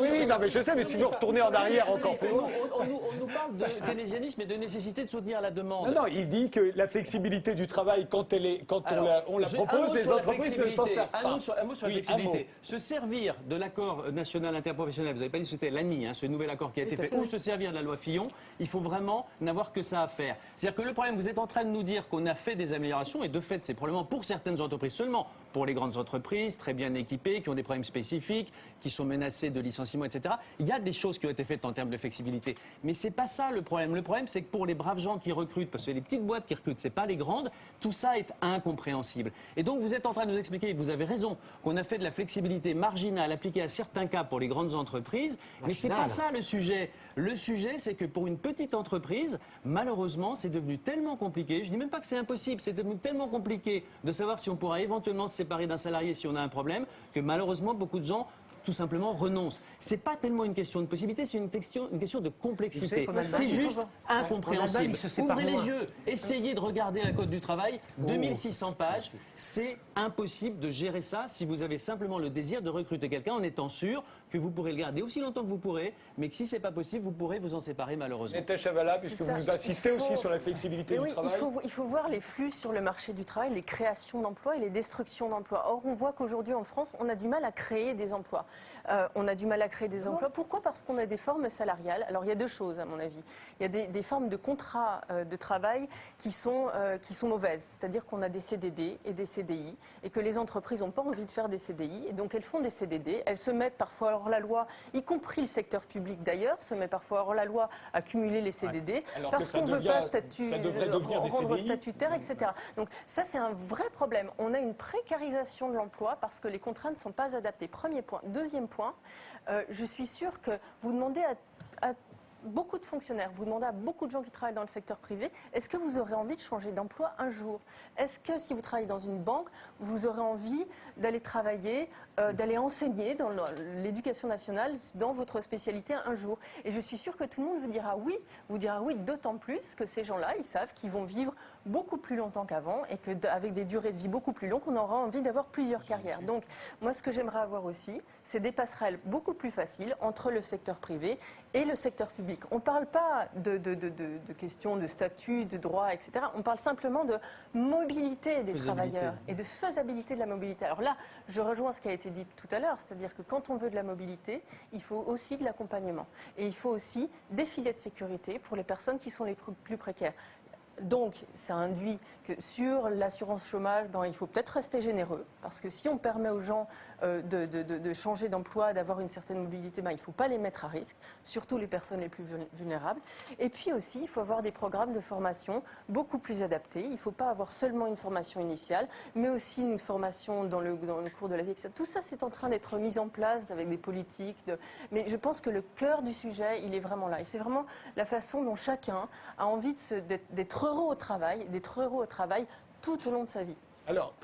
Oui, non, mais je sais, mais si vous retournez en arrière encore plus loin. On nous parle de keynésianisme et de nécessité de soutenir la demande. Non, non, il dit que la flexibilité du travail, quand on la propose, les entreprises ne s'en servent pas. Un mot sur la flexibilité. Se servir de l'accord national interprofessionnel, vous n'avez pas dit que c'était l'ANI, ce nouvel accord qui a été fait, ou se servir de la loi Fillon, il faut vraiment n'avoir que ça à faire. C'est-à-dire que le problème, vous êtes en train de nous dire qu'on a fait des améliorations, et de fait, c'est probablement pour certaines entreprises seulement, pour les grandes entreprises, très bien équipées, qui ont des problèmes spécifiques, qui sont menacées de licenciement, etc. Il y a des choses qui ont été faites en termes de flexibilité. Mais c'est pas ça le problème. Le problème, c'est que pour les braves gens qui recrutent, parce que c'est les petites boîtes qui recrutent, c'est pas les grandes, tout ça est incompréhensible. Et donc, vous êtes en train de nous expliquer, et vous avez raison, qu'on a fait de la flexibilité marginale appliquée à certains cas pour les grandes entreprises, mais c'est pas ça le sujet. Le sujet, c'est que pour une petite entreprise, malheureusement, c'est devenu tellement compliqué, je dis même pas que c'est impossible, c'est devenu tellement compliqué de savoir si on pourra éventuellement se séparer d'un salarié si on a un problème, que malheureusement, beaucoup de gens tout simplement renoncent. C'est pas tellement une question de possibilité, c'est une question de complexité. C'est juste incompréhensible. Ouvrez les yeux, essayez de regarder la Code du travail, 2600 pages, c'est impossible de gérer ça si vous avez simplement le désir de recruter quelqu'un en étant sûr que vous pourrez le garder aussi longtemps que vous pourrez, mais que si c'est pas possible, vous pourrez vous en séparer malheureusement. Netta Chavala, puisque vous insistez aussi sur la flexibilité du travail. Il faut voir les flux sur le marché du travail, les créations d'emplois et les destructions d'emplois. Or, on voit qu'aujourd'hui en France, on a du mal à créer des emplois. On a du mal à créer des emplois. Pourquoi? Parce qu'on a des formes salariales. Alors, il y a deux choses, à mon avis. Il y a des formes de contrats de travail qui sont mauvaises. C'est-à-dire qu'on a des CDD et des CDI et que les entreprises n'ont pas envie de faire des CDI. Et donc, elles font des CDD. Elles se mettent parfois hors la loi, y compris le secteur public d'ailleurs, se met parfois hors la loi à cumuler les CDD parce qu'on ne veut pas rendre statutaire, etc. Donc, ça, c'est un vrai problème. On a une précarisation de l'emploi parce que les contrats ne sont pas adaptés. Premier point. Deuxième point, je suis sûre que vous demandez à beaucoup de fonctionnaires, vous demandez à beaucoup de gens qui travaillent dans le secteur privé, est-ce que vous aurez envie de changer d'emploi un jour? Est-ce que si vous travaillez dans une banque, vous aurez envie d'aller travailler, d'aller enseigner dans l'éducation nationale dans votre spécialité un jour? Et je suis sûre que tout le monde vous dira oui, d'autant plus que ces gens-là, ils savent qu'ils vont vivre beaucoup plus longtemps qu'avant et qu'avec des durées de vie beaucoup plus longues, on aura envie d'avoir plusieurs carrières. Donc, moi, ce que j'aimerais avoir aussi, c'est des passerelles beaucoup plus faciles entre le secteur privé et le secteur public. On ne parle pas de questions de statut, de droit, etc. On parle simplement de mobilité des travailleurs et de faisabilité de la mobilité. Alors là, je rejoins ce qui a été dit tout à l'heure, c'est-à-dire que quand on veut de la mobilité, il faut aussi de l'accompagnement. Et il faut aussi des filets de sécurité pour les personnes qui sont les plus précaires. Donc, ça induit que sur l'assurance chômage, il faut peut-être rester généreux, parce que si on permet aux gens de changer d'emploi, d'avoir une certaine mobilité, il ne faut pas les mettre à risque, surtout les personnes les plus vulnérables. Et puis aussi, il faut avoir des programmes de formation beaucoup plus adaptés. Il ne faut pas avoir seulement une formation initiale, mais aussi une formation dans le cours de la vie, etc. Tout ça, c'est en train d'être mis en place avec des politiques. Mais je pense que le cœur du sujet, il est vraiment là. Et c'est vraiment la façon dont chacun a envie d'être heureux au travail, tout au long de sa vie. Alors,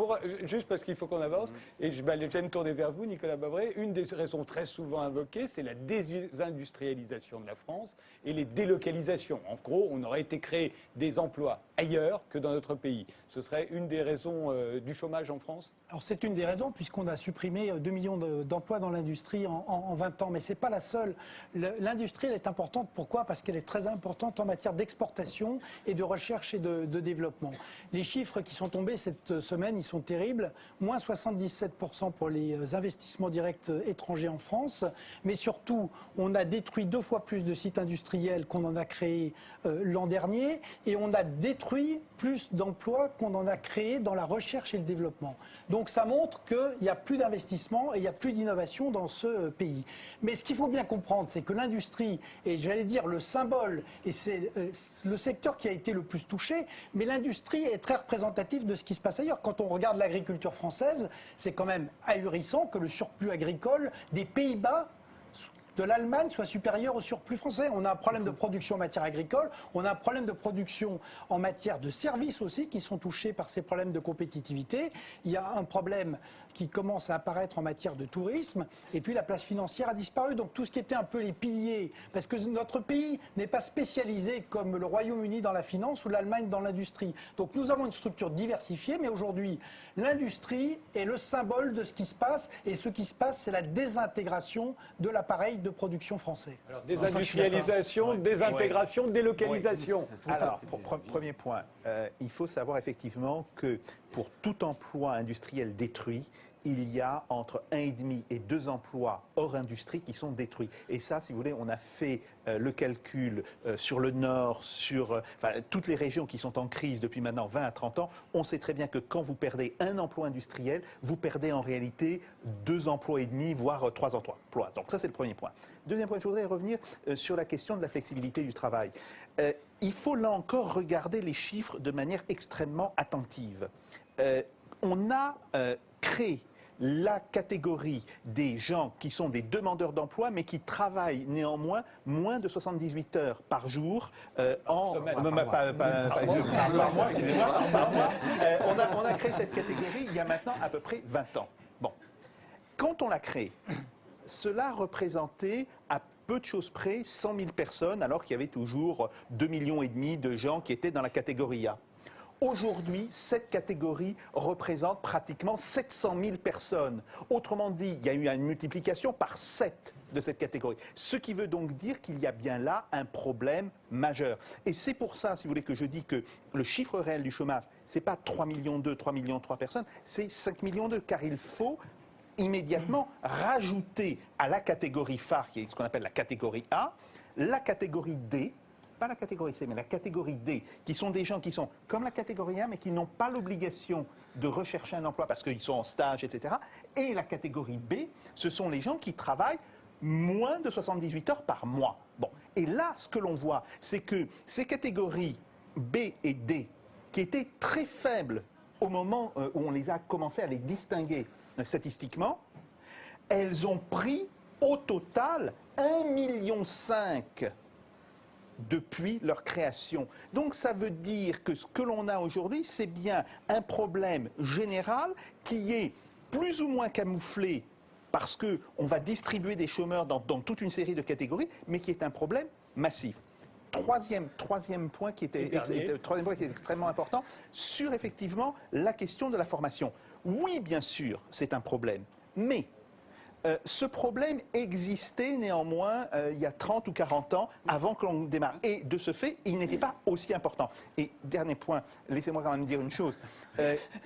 juste parce qu'il faut qu'on avance, et je vais me tourner vers vous, Nicolas Babré, une des raisons très souvent invoquées, c'est la désindustrialisation de la France et les délocalisations. En gros, on aurait été créé des emplois ailleurs que dans notre pays. Ce serait une des raisons du chômage en France ? Alors c'est une des raisons, puisqu'on a supprimé 2 millions d'emplois dans l'industrie en 20 ans. Mais ce n'est pas la seule. L'industrie, elle est importante. Pourquoi ? Parce qu'elle est très importante en matière d'exportation et de recherche et de développement. Les chiffres qui sont tombés cette semaine, ils sont terribles. Moins 77% pour les investissements directs étrangers en France. Mais surtout, on a détruit 2 fois plus de sites industriels qu'on en a créés l'an dernier. Et on a détruit plus d'emplois qu'on en a créés dans la recherche et le développement. Donc ça montre qu'il n'y a plus d'investissement et il n'y a plus d'innovation dans ce pays. Mais ce qu'il faut bien comprendre, c'est que l'industrie, et j'allais dire le symbole, et c'est le secteur qui a été le plus touché, mais l'industrie est très représentative de ce qui se passe ailleurs. Quand on regarde l'agriculture française, c'est quand même ahurissant que le surplus agricole des Pays-Bas, de l'Allemagne, soit supérieur au surplus français. On a un problème de production en matière agricole, on a un problème de production en matière de services aussi qui sont touchés par ces problèmes de compétitivité. Il y a un problème qui commence à apparaître en matière de tourisme, et puis la place financière a disparu. Donc tout ce qui était un peu les piliers, parce que notre pays n'est pas spécialisé comme le Royaume-Uni dans la finance ou l'Allemagne dans l'industrie. Donc nous avons une structure diversifiée, mais aujourd'hui, l'industrie est le symbole de ce qui se passe, et ce qui se passe, c'est la désintégration de l'appareil de production français. Alors, désindustrialisation, désintégration, délocalisation. Alors, premier point, il faut savoir effectivement que pour tout emploi industriel détruit, il y a entre 1,5 et 2 emplois hors industrie qui sont détruits. Et ça, si vous voulez, on a fait le calcul sur le Nord, sur toutes les régions qui sont en crise depuis maintenant 20 à 30 ans. On sait très bien que quand vous perdez un emploi industriel, vous perdez en réalité 2 emplois et demi, voire 3 emplois. Donc ça, c'est le premier point. Deuxième point, je voudrais revenir sur la question de la flexibilité du travail. Il faut là encore regarder les chiffres de manière extrêmement attentive. On a créé la catégorie des gens qui sont des demandeurs d'emploi, mais qui travaillent néanmoins moins de 78 heures par jour On a créé cette catégorie il y a maintenant à peu près 20 ans. Bon. Quand on l'a créée, cela représentait à peu de choses près 100 000 personnes, alors qu'il y avait toujours 2,5 millions de gens qui étaient dans la catégorie A. Aujourd'hui, cette catégorie représente pratiquement 700 000 personnes. Autrement dit, il y a eu une multiplication par 7 de cette catégorie. Ce qui veut donc dire qu'il y a bien là un problème majeur. Et c'est pour ça, si vous voulez, que je dis que le chiffre réel du chômage, ce n'est pas 3,2 millions, 3,3 millions personnes, c'est 5,2 millions, car il faut immédiatement rajouter à la catégorie phare, qui est ce qu'on appelle la catégorie A, la catégorie D, pas la catégorie C, mais la catégorie D, qui sont des gens qui sont comme la catégorie A, mais qui n'ont pas l'obligation de rechercher un emploi parce qu'ils sont en stage, etc. Et la catégorie B, ce sont les gens qui travaillent moins de 78 heures par mois. Bon. Et là, ce que l'on voit, c'est que ces catégories B et D, qui étaient très faibles au moment où on les a commencé à les distinguer statistiquement, elles ont pris au total 1,5 million depuis leur création. Donc ça veut dire que ce que l'on a aujourd'hui, c'est bien un problème général qui est plus ou moins camouflé parce qu'on va distribuer des chômeurs dans toute une série de catégories, mais qui est un problème massif. Troisième point qui était extrêmement important, sur effectivement la question de la formation. Oui, bien sûr, c'est un problème, mais ce problème existait néanmoins il y a 30 ou 40 ans avant que l'on démarre. Et de ce fait, il n'était pas aussi important. Et dernier point, laissez-moi quand même dire une chose.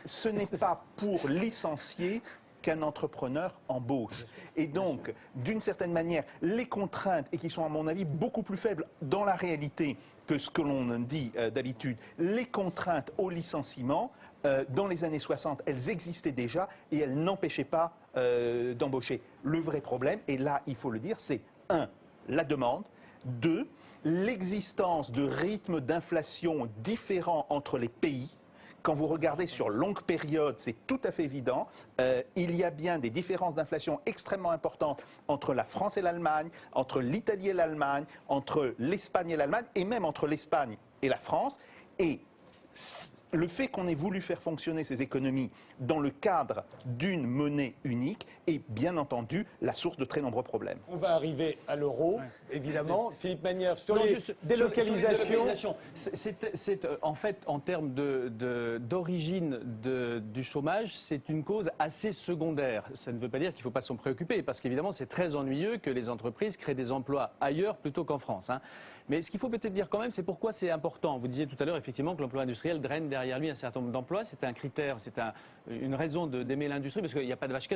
Ce n'est pas pour licencier qu'un entrepreneur embauche. Et donc, d'une certaine manière, les contraintes, et qui sont à mon avis beaucoup plus faibles dans la réalité que ce que l'on dit d'habitude, les contraintes au licenciement, dans les années 60, elles existaient déjà et elles n'empêchaient pas d'embaucher. Le vrai problème, et là il faut le dire, c'est 1. La demande, 2. L'existence de rythmes d'inflation différents entre les pays. Quand vous regardez sur longue période, c'est tout à fait évident. Il y a bien des différences d'inflation extrêmement importantes entre la France et l'Allemagne, entre l'Italie et l'Allemagne, entre l'Espagne et l'Allemagne, et même entre l'Espagne et la France. Et le fait qu'on ait voulu faire fonctionner ces économies dans le cadre d'une monnaie unique est bien entendu la source de très nombreux problèmes. On va arriver à l'euro, évidemment. Philippe Manière, sur les délocalisations. C'est en fait, en termes d'origine du chômage, c'est une cause assez secondaire. Ça ne veut pas dire qu'il ne faut pas s'en préoccuper, parce qu'évidemment, c'est très ennuyeux que les entreprises créent des emplois ailleurs plutôt qu'en France. Mais ce qu'il faut peut-être dire quand même, c'est pourquoi c'est important. Vous disiez tout à l'heure, effectivement, que l'emploi industriel draine derrière lui un certain nombre d'emplois. C'est un critère, une raison d'aimer l'industrie, parce qu'il n'y a pas de vache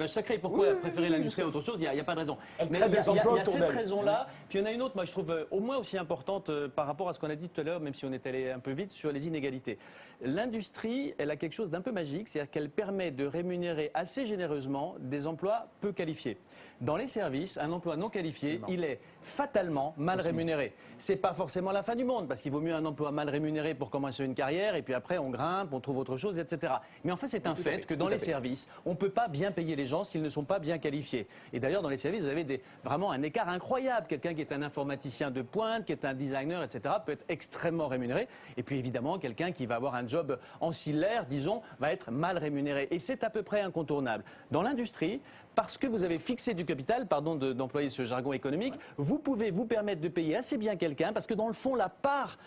sacrée. Pourquoi préférer l'industrie à autre chose? Il n'y a pas de raison. Mais il y a cette raison-là. Puis il y en a une autre, moi je trouve au moins aussi importante par rapport à ce qu'on a dit tout à l'heure, même si on est allé un peu vite, sur les inégalités. L'industrie, elle a quelque chose d'un peu magique, c'est-à-dire qu'elle permet de rémunérer assez généreusement des emplois peu qualifiés. Dans les services, un emploi non qualifié, il est fatalement mal rémunéré. C'est pas forcément la fin du monde, parce qu'il vaut mieux un emploi mal rémunéré pour commencer une carrière, et puis après on grimpe, on trouve autre chose, etc. Mais en fait, c'est un fait que dans les services, on ne peut pas bien payer les gens s'ils ne sont pas bien qualifiés. Et d'ailleurs, dans les services, vous avez vraiment un écart incroyable. Quelqu'un qui est un informaticien de pointe, qui est un designer, etc., peut être extrêmement rémunéré. Et puis évidemment, quelqu'un qui va avoir un job ancillaire, disons, va être mal rémunéré. Et c'est à peu près incontournable. Dans l'industrie, parce que vous avez fixé du capital, pardon d'employer ce jargon économique, vous pouvez vous permettre de payer assez bien quelqu'un, parce que dans le fond, la part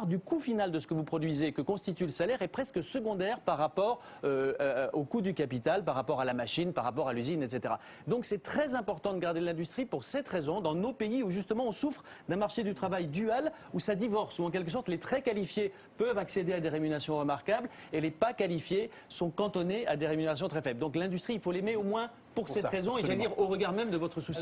du coût final de ce que vous produisez, que constitue le salaire, est presque secondaire par rapport au coût du capital, par rapport à la machine, par rapport à l'usine, etc. Donc c'est très important de garder l'industrie pour cette raison, dans nos pays où justement on souffre d'un marché du travail dual, où ça divorce, où en quelque sorte les très qualifiés peuvent accéder à des rémunérations remarquables, et les pas qualifiés sont cantonnés à des rémunérations très faibles. Donc l'industrie, il faut l'aimer au moins pour cette raison, et j'allais dire au regard même de votre souci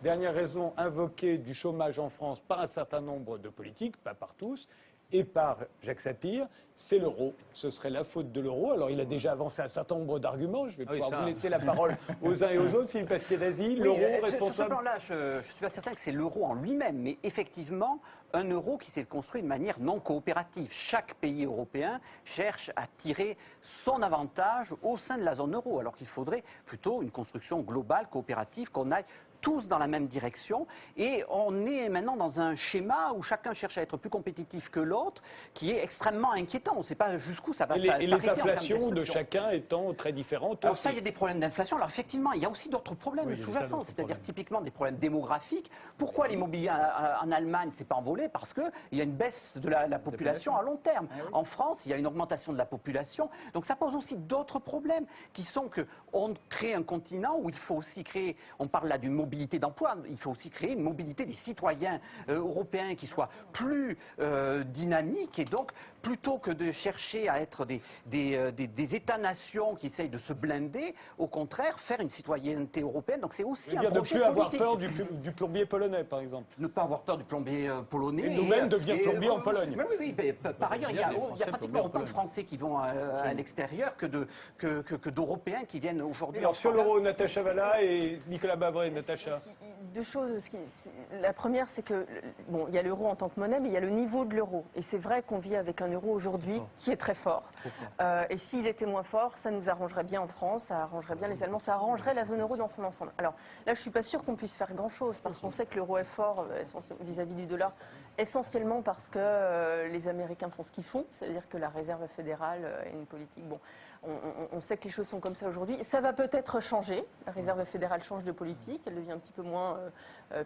dernière raison invoquée du chômage en France par un certain nombre de politiques, pas par tous, et par Jacques Sapir, c'est l'euro. Ce serait la faute de l'euro. Alors, il a déjà avancé un certain nombre d'arguments. Je vais pouvoir vous laisser la parole aux uns et aux autres. Philippe Astier-Dazy, l'euro responsable... Sur ce plan-là, je ne suis pas certain que c'est l'euro en lui-même, mais effectivement, un euro qui s'est construit de manière non coopérative. Chaque pays européen cherche à tirer son avantage au sein de la zone euro, alors qu'il faudrait plutôt une construction globale, coopérative, qu'on aille tous dans la même direction, et on est maintenant dans un schéma où chacun cherche à être plus compétitif que l'autre, qui est extrêmement inquiétant. On ne sait pas jusqu'où ça va s'arrêter. Et les inflations de chacun étant très différentes. Alors ça, il y a des problèmes d'inflation. Alors effectivement, il y a aussi d'autres problèmes sous-jacents, c'est-à-dire typiquement des problèmes démographiques. Pourquoi l'immobilier en Allemagne s'est pas envolé? Parce qu'il y a une baisse de la population à long terme. En France, il y a une augmentation de la population. Donc ça pose aussi d'autres problèmes, qui sont qu'on crée un continent où il faut aussi créer, on parle là d'une mobilité d'emploi, il faut aussi créer une mobilité des citoyens européens qui soit plus dynamique, et donc plutôt que de chercher à être des États-nations qui essayent de se blinder, au contraire faire une citoyenneté européenne. Donc c'est aussi un projet politique. Ne plus avoir peur du plombier polonais, par exemple. Ne pas avoir peur du plombier polonais. Et nous-mêmes devenir plombier en Pologne. Oui, mais par ailleurs, il y a pratiquement autant de Français qui vont à l'extérieur que d'Européens qui viennent aujourd'hui. Alors sur l'euro, Natacha Valla et Nicolas Babré. Natacha. Sacha. Deux choses. La première, c'est que bon, il y a l'euro en tant que monnaie, mais il y a le niveau de l'euro. Et c'est vrai qu'on vit avec un euro aujourd'hui qui est très fort. Et s'il était moins fort, ça nous arrangerait bien en France, ça arrangerait bien les Allemands, ça arrangerait la zone euro dans son ensemble. Alors là, je suis pas sûre qu'on puisse faire grand-chose parce qu'on sait que l'euro est fort vis-à-vis du dollar, essentiellement parce que les Américains font ce qu'ils font, c'est-à-dire que la Réserve fédérale est une politique. Bon, on sait que les choses sont comme ça aujourd'hui. Ça va peut-être changer. La Réserve fédérale change de politique, elle devient un petit peu moins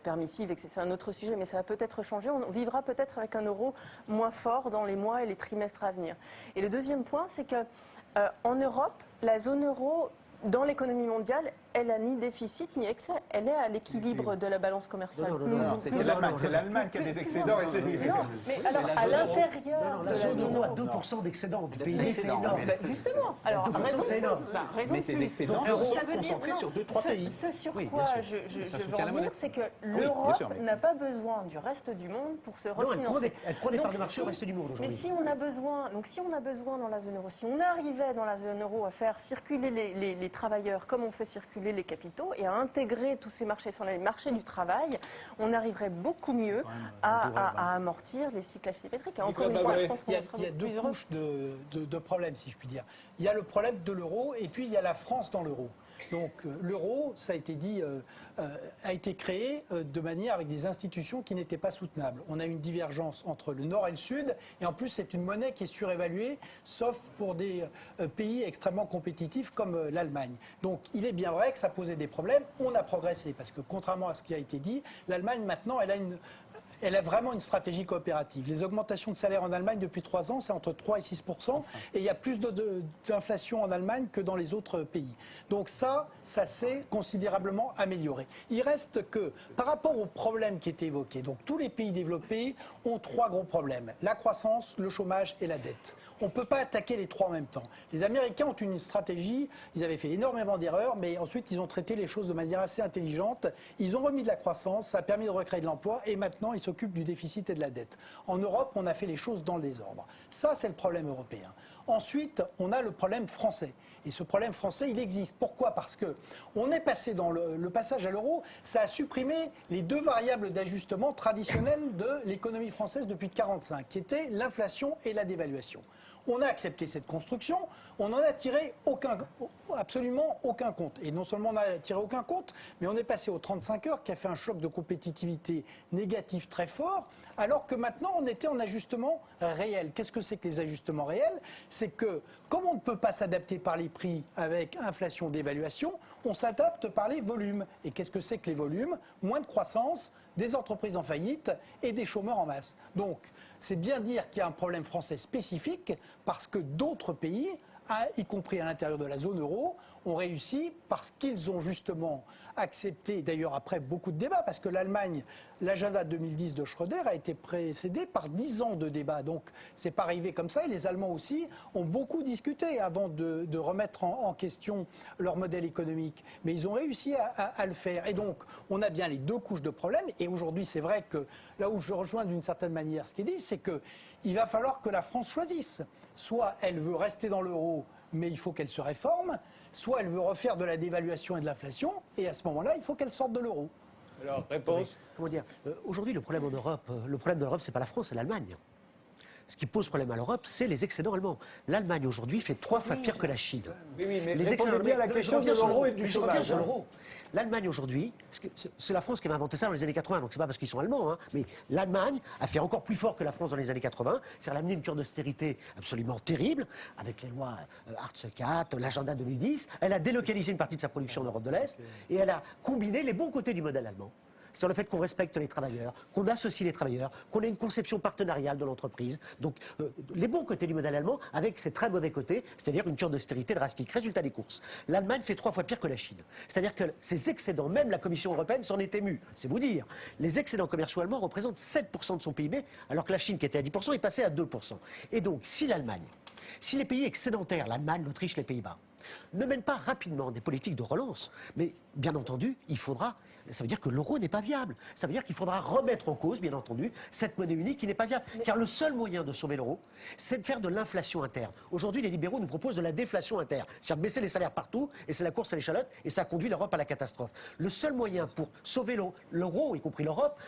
permissive, c'est un autre sujet, mais ça va peut-être changer. On vivra peut-être avec un euro moins fort dans les mois et les trimestres à venir. Et le deuxième point, c'est que en Europe, la zone euro, dans l'économie mondiale, elle n'a ni déficit ni excès. Elle est à l'équilibre de la balance commerciale. C'est l'Allemagne qui a des excédents. Non, mais alors à l'intérieur de la zone euro a euro, 2% d'excédent du PIB, c'est énorme. Justement. Alors, 2%, c'est énorme. Mais c'est l'excédent concentré sur 2-3 pays. Ce sur quoi je veux en venir, c'est que l'Europe n'a pas besoin du reste du monde pour se refinancer. Elle prend des parts de marché au reste du monde aujourd'hui. Mais si on a besoin dans la zone euro, si on arrivait dans la zone euro à faire circuler les travailleurs comme on fait circuler les capitaux et à intégrer tous ces marchés sur les marchés du travail, on arriverait beaucoup mieux à amortir les cycles asymétriques. Et encore une fois, je pense il y a deux couches de problèmes, si je puis dire. Il y a le problème de l'euro et puis il y a la France dans l'euro. Donc l'euro, ça a été dit, a été créé de manière avec des institutions qui n'étaient pas soutenables. On a une divergence entre le nord et le sud, et en plus c'est une monnaie qui est surévaluée, sauf pour des pays extrêmement compétitifs comme l'Allemagne. Donc il est bien vrai que ça posait des problèmes. On a progressé, parce que contrairement à ce qui a été dit, l'Allemagne maintenant, elle a vraiment une stratégie coopérative. Les augmentations de salaire en Allemagne depuis 3 ans, c'est entre 3 et 6%. Et il y a plus d'inflation en Allemagne que dans les autres pays. Donc ça s'est considérablement amélioré. Il reste que, par rapport aux problèmes qui étaient évoqués, donc tous les pays développés ont 3 gros problèmes. La croissance, le chômage et la dette. On ne peut pas attaquer les 3 en même temps. Les Américains ont une stratégie, ils avaient fait énormément d'erreurs, mais ensuite ils ont traité les choses de manière assez intelligente. Ils ont remis de la croissance, ça a permis de recréer de l'emploi, et maintenant ils s'occupent du déficit et de la dette. En Europe, on a fait les choses dans le désordre. Ça, c'est le problème européen. Ensuite, on a le problème français. Et ce problème français, il existe. Pourquoi ? Parce que on est passé dans le passage à l'euro, ça a supprimé les 2 variables d'ajustement traditionnelles de l'économie française depuis 1945, qui étaient l'inflation et la dévaluation. On a accepté cette construction, on n'en a tiré absolument aucun compte. Et non seulement on n'a tiré aucun compte, mais on est passé aux 35 heures qui a fait un choc de compétitivité négatif très fort, alors que maintenant on était en ajustement réel. Qu'est-ce que c'est que les ajustements réels ? C'est que, comme on ne peut pas s'adapter par les prix avec inflation, dévaluation, on s'adapte par les volumes. Et qu'est-ce que c'est que les volumes ? Moins de croissance, des entreprises en faillite et des chômeurs en masse. Donc, c'est bien dire qu'il y a un problème français spécifique parce que d'autres pays, y compris à l'intérieur de la zone euro, ont réussi parce qu'ils ont justement accepté, d'ailleurs après beaucoup de débats, parce que l'Allemagne, l'agenda 2010 de Schröder a été précédé par 10 ans de débats. Donc c'est pas arrivé comme ça, et les Allemands aussi ont beaucoup discuté avant de remettre en question leur modèle économique. Mais ils ont réussi à le faire. Et donc on a bien les 2 couches de problèmes, et aujourd'hui c'est vrai que là où je rejoins d'une certaine manière ce qui est dit, c'est qu'il va falloir que la France choisisse. Soit elle veut rester dans l'euro, mais il faut qu'elle se réforme, soit elle veut refaire de la dévaluation et de l'inflation, et à ce moment-là, il faut qu'elle sorte de l'euro. Alors, réponse. Comment dire ? Aujourd'hui, le problème de l'Europe, c'est pas la France, c'est l'Allemagne. Ce qui pose problème à l'Europe, c'est les excédents allemands. L'Allemagne, aujourd'hui, fait 3 fois pire que la Chine. Oui, mais les répondez bien à la question de l'euro et du chômage. L'Allemagne, aujourd'hui, c'est la France qui a inventé ça dans les années 80, donc c'est pas parce qu'ils sont allemands, hein, mais l'Allemagne a fait encore plus fort que la France dans les années 80, c'est-à-dire elle a amené une cure d'austérité absolument terrible, avec les lois Hartz IV, l'agenda 2010, elle a délocalisé une partie de sa production en Europe de l'Est, et elle a combiné les bons côtés du modèle allemand. Sur le fait qu'on respecte les travailleurs, qu'on associe les travailleurs, qu'on ait une conception partenariale de l'entreprise. Donc, les bons côtés du modèle allemand avec ses très mauvais côtés, c'est-à-dire une cure d'austérité drastique. Résultat des courses. L'Allemagne fait 3 fois pire que la Chine. C'est-à-dire que ces excédents, même la Commission européenne s'en est émue. C'est vous dire. Les excédents commerciaux allemands représentent 7% de son PIB, alors que la Chine, qui était à 10%, est passée à 2%. Et donc, si les pays excédentaires, l'Allemagne, l'Autriche, les Pays-Bas, ne mène pas rapidement des politiques de relance, mais bien entendu, ça veut dire que l'euro n'est pas viable. Ça veut dire qu'il faudra remettre en cause, bien entendu, cette monnaie unique qui n'est pas viable. Car le seul moyen de sauver l'euro, c'est de faire de l'inflation interne. Aujourd'hui, les libéraux nous proposent de la déflation interne. C'est-à-dire de baisser les salaires partout, et c'est la course à l'échalote, et ça conduit l'Europe à la catastrophe. Le seul moyen pour sauver l'euro, y compris l'Europe,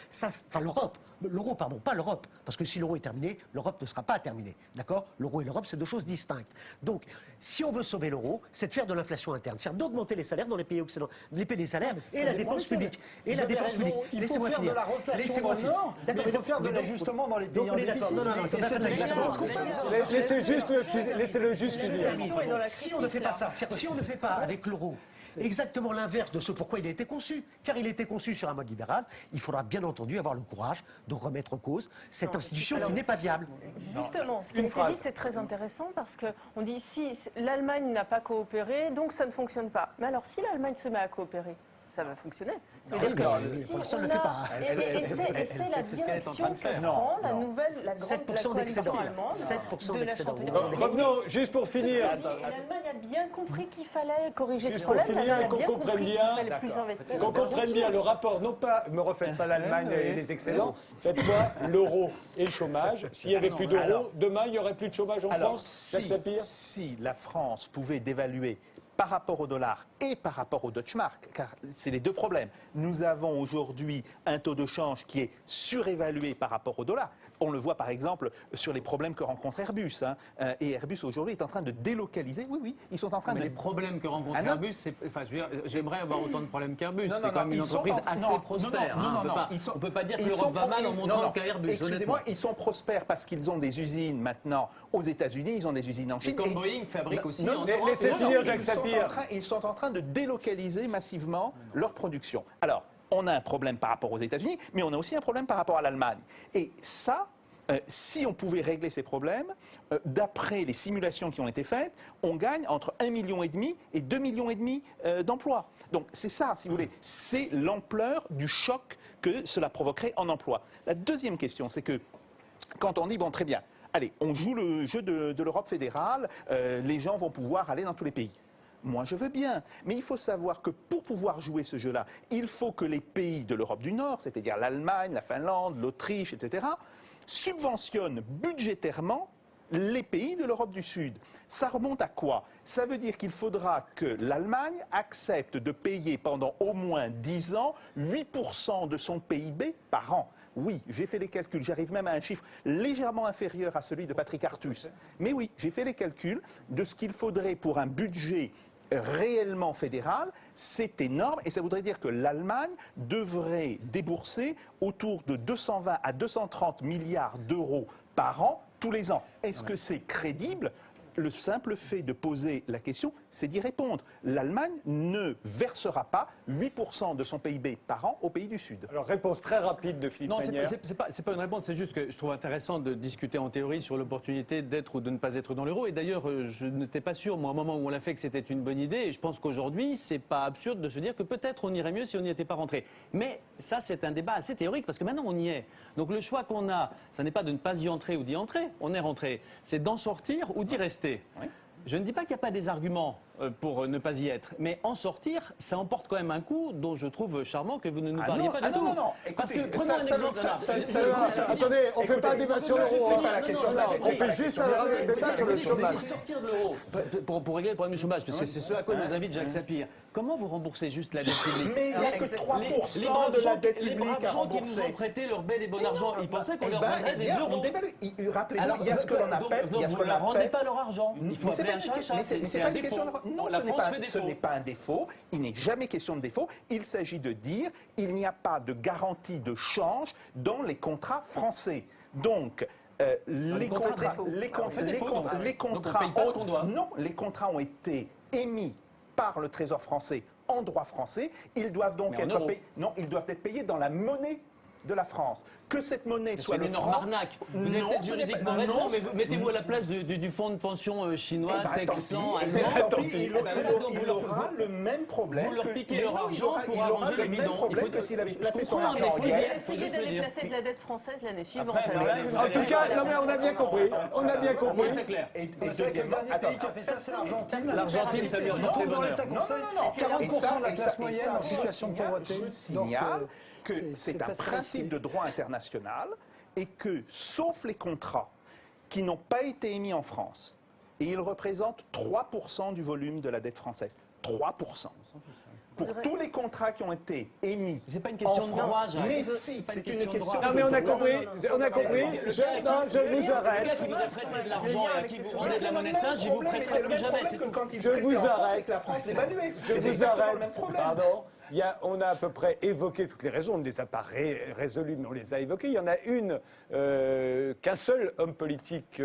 l'euro, pas l'Europe, parce que si l'euro est terminé, l'Europe ne sera pas terminée. D'accord ? L'euro et l'Europe, c'est deux choses distinctes. Donc, si on veut sauver l'euro, c'est de faire de l'inflation interne. C'est-à-dire d'augmenter les salaires dans les pays occidentaux, les salaires et la dépense publique. Et la dépense publique. Il faut faire de la reflation dans le Nord, mais il faut faire de l'ajustement dans les pays en déficit. Et c'est exactement ce qu'on fait. Laissez-le juste finir. Si on ne fait pas ça, si on ne fait pas avec l'euro exactement l'inverse de ce pourquoi il a été conçu, car il a été conçu sur un mode libéral, il faudra bien entendu avoir le courage de remettre en cause cette institution qui n'est pas viable. Justement, ce qui a été dit, c'est très intéressant parce qu'on dit si l'Allemagne n'a pas coopéré, donc ça ne fonctionne pas. Mais alors, si l'Allemagne se met à coopérer, ça va fonctionner. C'est-à-dire que si pour l'instant, on elle ne le fait pas. Et c'est la direction que prend la nouvelle, la grande coalition allemande 7% de la chanteuse. Revenons, juste pour finir. L'Allemagne a bien compris qu'il fallait corriger ce Juste pour problème. finir, Elle a qu'on bien comprenne compris qu'il bien, fallait plus investir. qu'on comprenne bien le rapport, non pas, me refaites pas l'Allemagne et les excellents, faites-moi l'euro et le chômage. S'il n'y avait plus d'euro, demain, il n'y aurait plus de chômage en France. Si la France pouvait dévaluer par rapport au dollar et par rapport au Deutschmark, car c'est les deux problèmes. Nous avons aujourd'hui un taux de change qui est surévalué par rapport au dollar. On le voit par exemple sur les problèmes que rencontre Airbus. Et Airbus aujourd'hui est en train de délocaliser. Oui, ils sont en train de... Mais les problèmes que rencontre Airbus, j'aimerais avoir autant de problèmes qu'Airbus. Non, C'est quand même une entreprise assez prospère. On ne peut pas dire que l'Europe va mal en montrant qu'à Airbus. Excusez-moi, ils sont prospères parce qu'ils ont des usines maintenant aux États-Unis, ils ont des usines en Chine. Et comme Boeing fabrique aussi en Europe. Laissez finir Jacques Sapir. Ils sont en train de délocaliser massivement leur production. Alors, on a un problème par rapport aux États-Unis, mais on a aussi un problème par rapport à l'Allemagne. Et ça, si on pouvait régler ces problèmes, d'après les simulations qui ont été faites, on gagne entre 1,5 million et 2,5 millions d'emplois. Donc c'est ça, si vous voulez, c'est l'ampleur du choc que cela provoquerait en emploi. La deuxième question, c'est que quand on dit, bon, très bien, allez, on joue le jeu de l'Europe fédérale, les gens vont pouvoir aller dans tous les pays. Moi, je veux bien, mais il faut savoir que pour pouvoir jouer ce jeu-là, il faut que les pays de l'Europe du Nord, c'est-à-dire l'Allemagne, la Finlande, l'Autriche, etc., subventionnent budgétairement les pays de l'Europe du Sud. Ça remonte à quoi? Ça veut dire qu'il faudra que l'Allemagne accepte de payer pendant au moins 10 ans 8% de son PIB par an. Oui, j'ai fait les calculs, j'arrive même à un chiffre légèrement inférieur à celui de Patrick Artus. Mais oui, j'ai fait les calculs de ce qu'il faudrait pour un budget réellement fédéral, c'est énorme et ça voudrait dire que l'Allemagne devrait débourser autour de 220 à 230 milliards d'euros par an tous les ans. Est-ce que c'est crédible? Le simple fait de poser la question, c'est d'y répondre. L'Allemagne ne versera pas 8% de son PIB par an aux pays du Sud. Alors, réponse très rapide de Philippe Magnère. Non, c'est pas une réponse, c'est juste que je trouve intéressant de discuter en théorie sur l'opportunité d'être ou de ne pas être dans l'euro. Et d'ailleurs, je n'étais pas sûr, moi, au moment où on l'a fait, que c'était une bonne idée. Et je pense qu'aujourd'hui, c'est pas absurde de se dire que peut-être on irait mieux si on n'y était pas rentré. Mais ça, c'est un débat assez théorique parce que maintenant, on y est. Donc le choix qu'on a, ça n'est pas de ne pas y entrer ou d'y entrer. On est rentré. C'est d'en sortir ou d'y rester. Oui. Je ne dis pas qu'il n'y a pas des arguments pour ne pas y être, mais en sortir, ça emporte quand même un coup dont je trouve charmant que vous ne nous parliez pas du tout. Non. Parce que prenons un exemple. Attendez, on ne fait pas un débat sur l'euro. C'est pas la question. On fait juste un débat sur le chômage. Sortir de l'euro pour régler le problème du chômage, parce que c'est ce à quoi nous invite Jacques Sapir. Comment vous remboursez juste la dette publique? Mais il n'y a que 3% de la dette publique à rembourser. Les braves gens qui nous ont prêté leur bel et bon argent, ils pensaient qu'on leur rendrait des euros. Rappelez-vous, il y a ce que l'on appelle... Vous ne leur rendez pas leur argent. Il faut appeler un chat. C'est un défaut. Non, ce n'est pas un défaut. Il n'est jamais question de défaut. Il s'agit de dire qu'il n'y a pas de garantie de change dans les contrats français. Donc... les contrats ont été émis par le Trésor français en droit français. Ils doivent donc être payés dans la monnaie de la France, que cette monnaie soit le une énorme franc. arnaque. Vous êtes Non, peut-être ce n'est juridiquement pas- raison, non, mais mettez-vous à la place du fonds de pension chinois, Eh ben, tant texan, pis, allemand. tant pis, il aura le même problème. Vous leur piquez mais leur non, argent il pour aura arranger le les même bidons. problème Il faut que s'il avait je placé son comprends, mais argent en il faut guerre. dire- Essayez juste le d'aller dire. placer de la dette française l'année suivante. Après, Alors là, je vous En tout appelle cas, à la- non mais on a bien compris. On a bien compris. C'est clair. Et C'est vrai que le deuxièmement, dernier pays qui a fait ça, c'est l'Argentine. L'Argentine, ça lui Il se apporte trouve dans bonheur. l'état Non, conseil. non, non. 40% de la Et ça, classe moyenne en je situation de signale- pauvreté. Je Donc, signale que c'est c'est un assez principe risqué. de droit international et que, sauf les contrats qui n'ont pas été émis en France, et ils représentent 3% du volume de la dette française, 3%. Pour tous les contrats qui ont été émis. C'est pas une question en de France, droit, Jacques. mais C'est si, pas une c'est une question de question droit. Non mais on a de droit. compris. On a compris. Je vous arrête. Qui vous a prêté de l'argent et à qui vous rendez de la monnaie de singe, je vous prêterai plus jamais. C'est tout. Je vous arrête. La France est évaluée. Je vous arrête. Pardon. On a à peu près évoqué toutes les raisons, on ne les a pas résolues, mais on les a évoquées. Il y en a une qu'un seul homme politique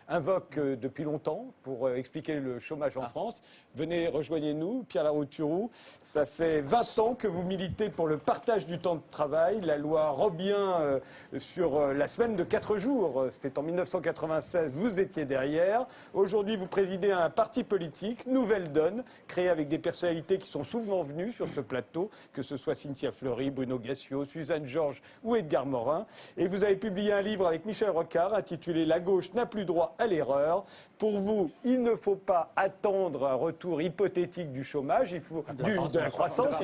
invoque depuis longtemps pour expliquer le chômage en France. Venez, rejoignez-nous, Pierre Larouturou. Ça fait 20 ans que vous militez pour le partage du temps de travail, la loi Robien sur la semaine de 4 jours. C'était en 1996, vous étiez derrière. Aujourd'hui, vous présidez un parti politique, Nouvelle Donne, créé avec des personnalités qui sont souvent venues sur ce plateau, que ce soit Cynthia Fleury, Bruno Gassio, Suzanne Georges ou Edgar Morin. Et vous avez publié un livre avec Michel Rocard intitulé « La gauche n'a plus droit à l'erreur ». Pour vous, il ne faut pas attendre un retour hypothétique du chômage, de la croissance,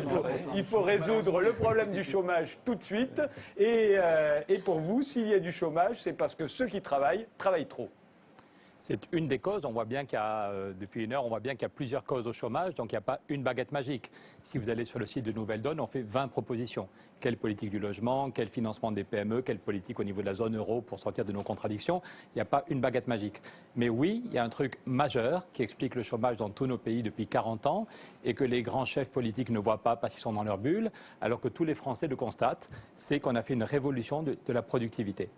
il faut résoudre le problème du chômage tout de suite. Et pour vous, s'il y a du chômage, c'est parce que ceux qui travaillent trop. C'est une des causes. On voit bien qu'il y a, depuis une heure, on voit bien qu'il y a plusieurs causes au chômage, donc il n'y a pas une baguette magique. Si vous allez sur le site de Nouvelle Donne, on fait 20 propositions. Quelle politique du logement, quel financement des PME, quelle politique au niveau de la zone euro pour sortir de nos contradictions. Il n'y a pas une baguette magique. Mais oui, il y a un truc majeur qui explique le chômage dans tous nos pays depuis 40 ans et que les grands chefs politiques ne voient pas parce qu'ils sont dans leur bulle, alors que tous les Français le constatent, c'est qu'on a fait une révolution de la productivité.